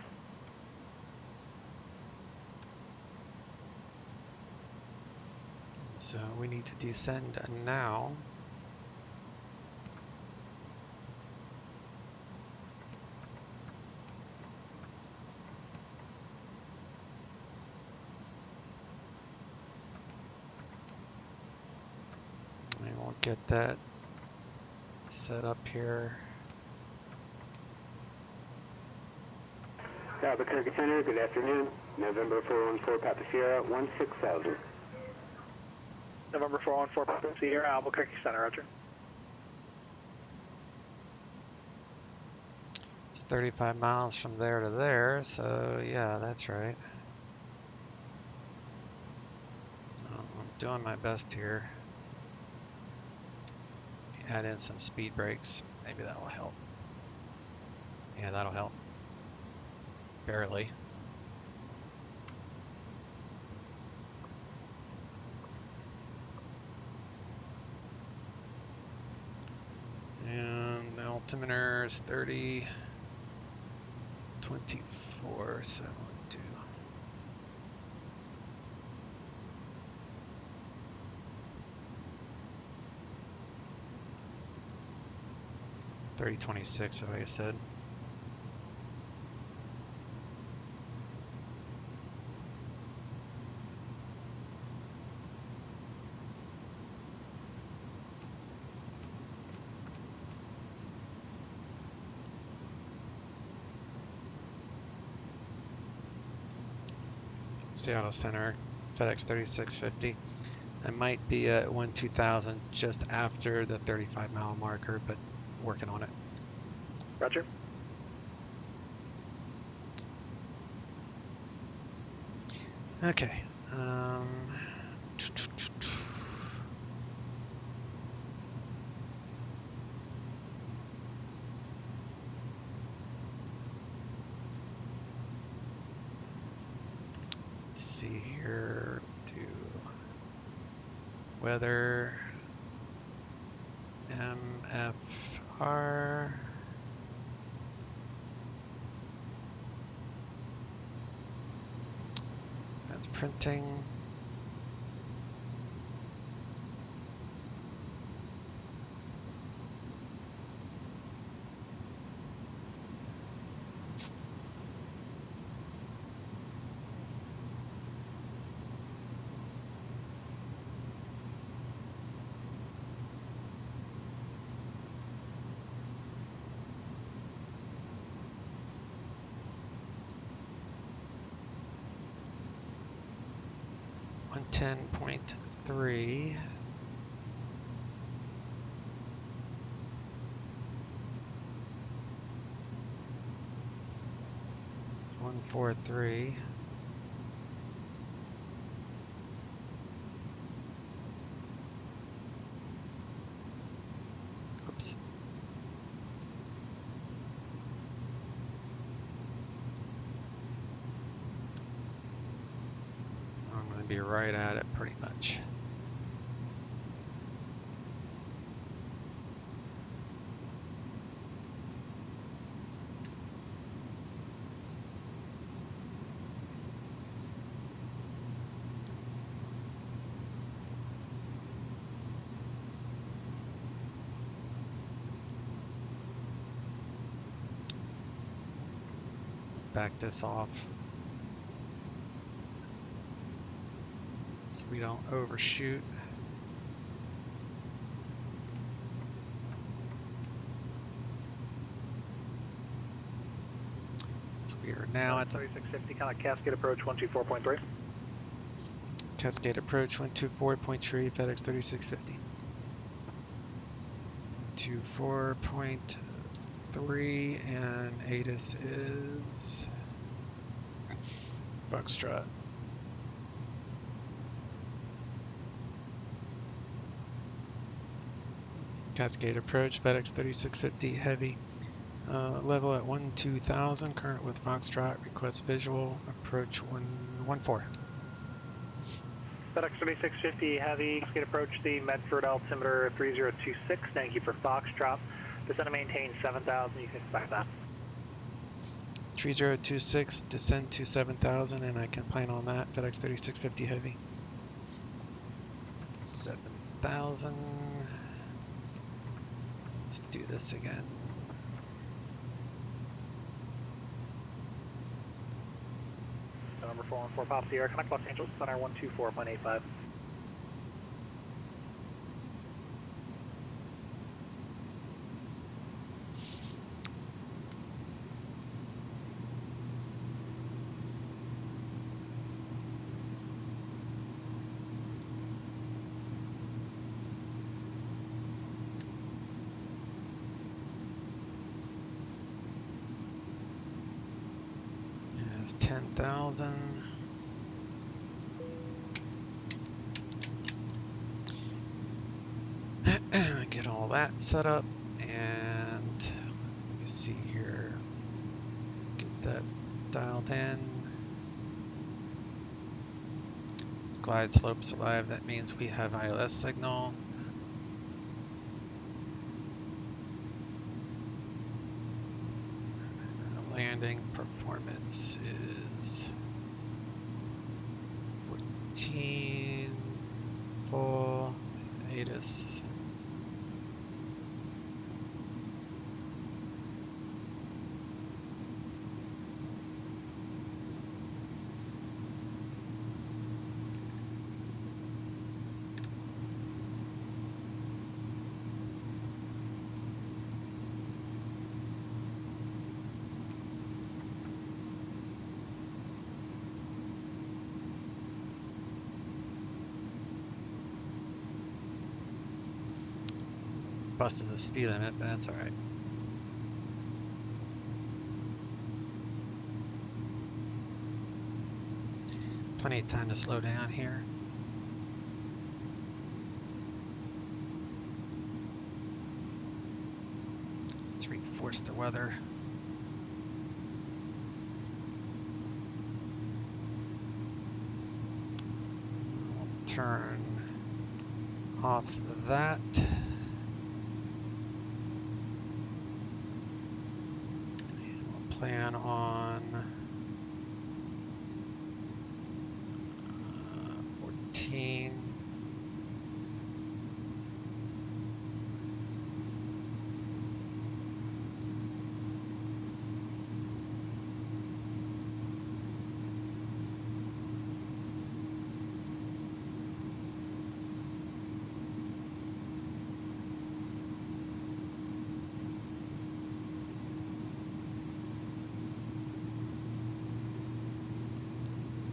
Speaker 3: So we need to descend now. I won't get that set up here.
Speaker 11: Albuquerque Center, good afternoon. November 414 Papa Sierra 16000.
Speaker 6: November 414 Papa Sierra, Albuquerque Center, roger.
Speaker 3: It's 35 miles from there to there, so yeah, that's right. I'm doing my best here. Add in some speed brakes, maybe that'll help. Yeah, that'll help. Barely. And the altimeter is 30, 24, so 1, 2. $30.26, like I said. Seattle Center, FedEx 3650. I might be at 12000 just after the 35-mile marker, but working on it.
Speaker 6: Roger.
Speaker 3: Okay. see here, do weather, MFR. That's printing. On 10.3. One 4.3. Oops. I'm going to be right at it pretty much. Back this off so we don't overshoot. So we are now at the
Speaker 6: 3650, kind of Cascade approach 124.3.
Speaker 3: Cascade approach 124.3, FedEx 3650. 24.3 and ATIS is Foxtrot. Cascade approach, FedEx 3650 heavy. Level at 12,000, current with Foxtrot, request visual, approach 114.
Speaker 6: FedEx 3650 heavy, Cascade approach the Medford altimeter 3026, thank you for Foxtrot. Descend and maintain 7,000, you can expect that.
Speaker 3: 3026, descend to 7,000, and I can plan on that, FedEx 3650 heavy. 7,000. Let's do this again.
Speaker 6: Number 414 Pop Sierra, connect Los Angeles, center 124.85.
Speaker 3: Is 10,000. Get all that set up, and let me see here. Get that dialed in. Glide slopes alive. That means we have ILS signal. Landing performance is 14 full ATIS. Busted the speed limit, but that's alright. Plenty of time to slow down here. Let's reinforce the weather. turn off that. And we'll plan on 14.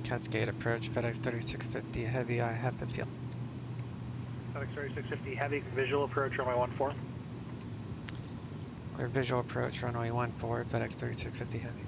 Speaker 3: Cascade approach, FedEx 3650 Heavy, I have the field.
Speaker 6: FedEx 3650 Heavy, visual approach, runway 14.
Speaker 3: Clear visual approach, runway 14, FedEx 3650 Heavy.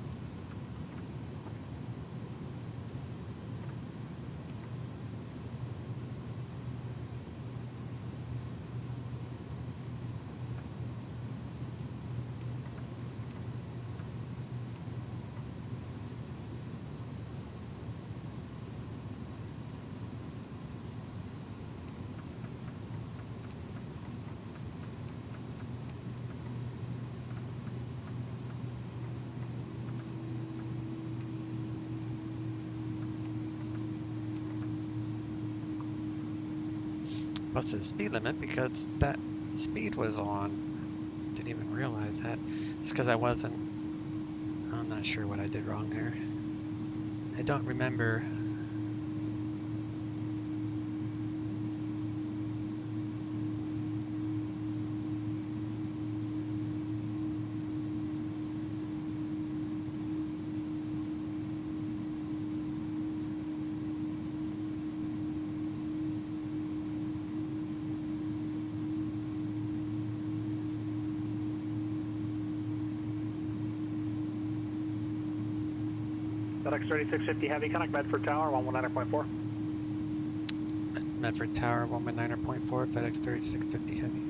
Speaker 3: Busted the speed limit because that speed was on. Didn't even realize that. It's because I'm not sure what I did wrong there. I don't remember.
Speaker 6: FedEx 3650 Heavy, connect Medford Tower, 119.4.
Speaker 3: Medford Tower, 119.4, FedEx 3650 Heavy.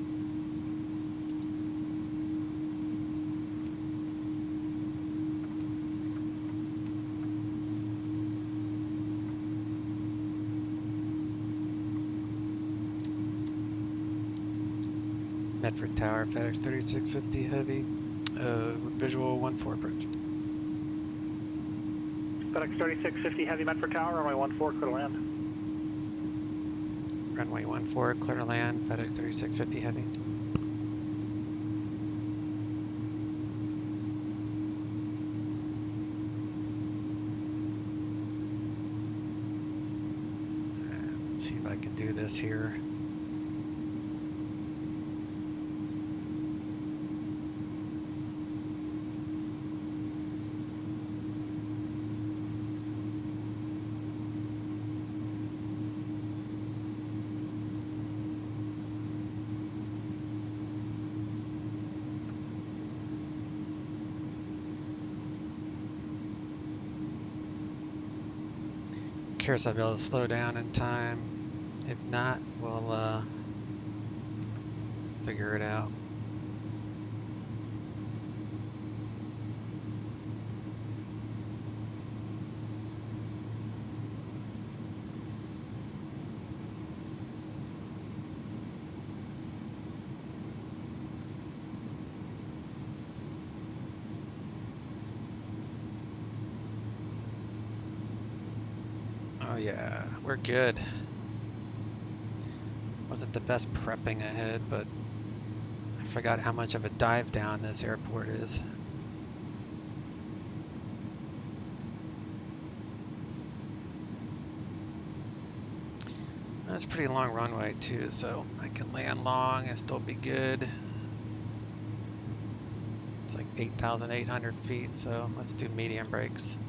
Speaker 3: Medford Tower, FedEx 3650 Heavy, visual 14 approach.
Speaker 6: FedEx 3650 Heavy, Medford Tower, runway 14, clear to land.
Speaker 3: Runway 14, clear to land, FedEx 3650 Heavy. Let's see if I can do this here. Curious I'll be able to slow down in time. If not, we'll figure it out. Oh yeah, we're good. Wasn't the best prepping ahead, but I forgot how much of a dive down this airport is. That's a pretty long runway too, so I can land long and still be good. It's like 8,800 feet, so let's do medium brakes.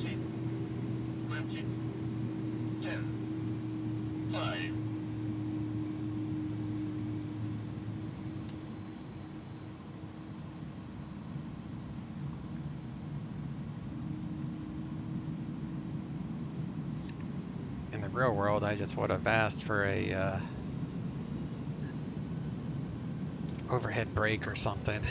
Speaker 12: 14, 20, 10, 5.
Speaker 3: In the real world, I just would have asked for a overhead brake or something.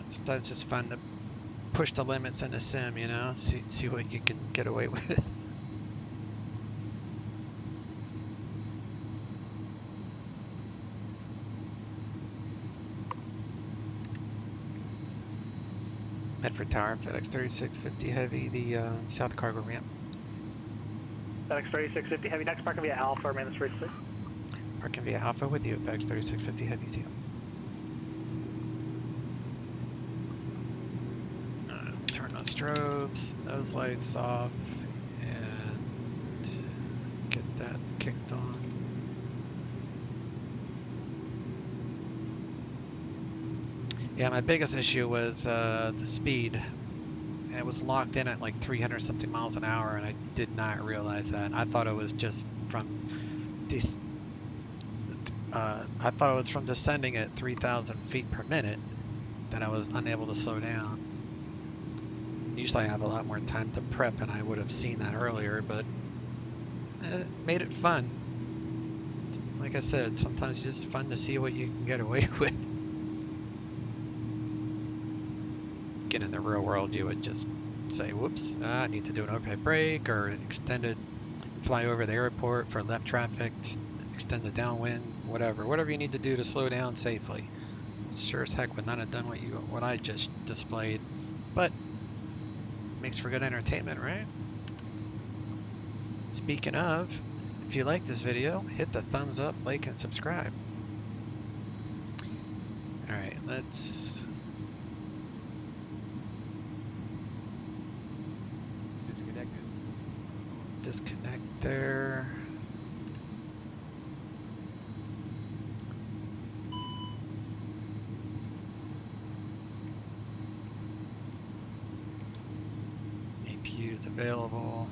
Speaker 3: Sometimes it's fun to push the limits in a sim, you know, see what you can get away with. Medford Tower, FedEx 3650 Heavy, the south cargo ramp.
Speaker 6: FedEx 3650 Heavy, next parking via Alpha, remain the street, please.
Speaker 3: Parking via Alpha with you, FedEx 3650 Heavy, see you. Turn on strobes, those lights off, and get that kicked on. Yeah, my biggest issue was the speed. And it was locked in at like 300 something miles an hour, and I did not realize that. I thought it was just from descending at 3,000 feet per minute that I was unable to slow down. Usually I have a lot more time to prep, and I would have seen that earlier, but it made it fun. Like I said, sometimes it's just fun to see what you can get away with. Get in the real world, you would just say, whoops, I need to do an overhead brake or extended fly over the airport for left traffic, extend the downwind, whatever you need to do to slow down safely. Sure as heck would not have done what I just displayed, but makes for good entertainment, right? Speaking of, if you like this video, hit the thumbs up, like, and subscribe. All right, let's disconnect there. APU is available.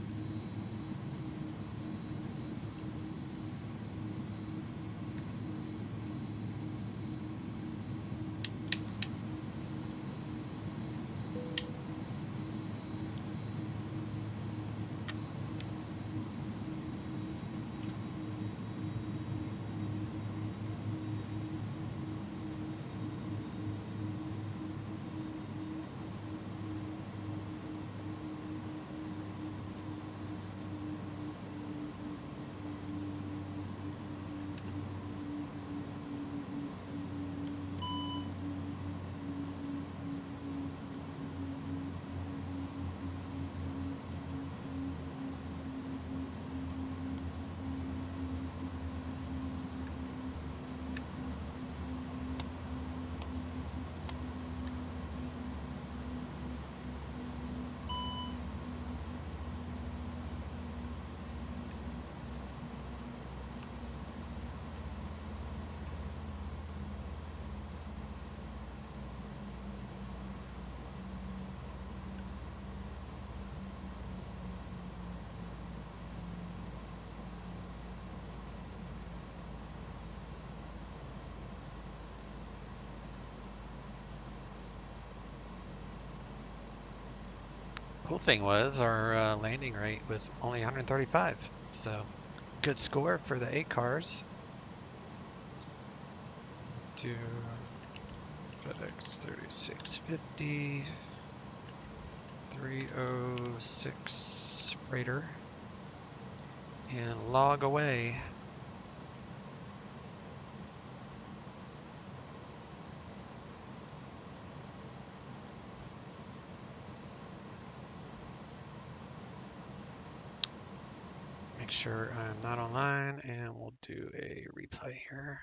Speaker 3: Cool thing was our landing rate was only 135, so good score for the 8 cars. To FedEx 3650 306 freighter. and log away. Make sure I'm not online, and we'll do a replay here.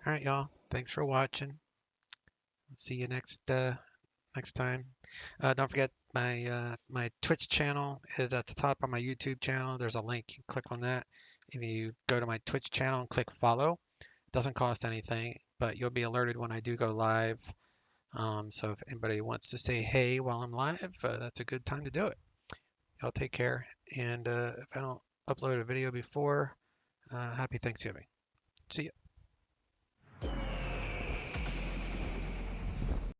Speaker 3: All right, y'all. Thanks for watching. See you next time. Don't forget my Twitch channel is at the top of my YouTube channel. There's a link. You can click on that. If you go to my Twitch channel and click follow, it doesn't cost anything, but you'll be alerted when I do go live. So if anybody wants to say hey while I'm live, that's a good time to do it. Y'all take care. And if I don't upload a video before, happy Thanksgiving. See ya.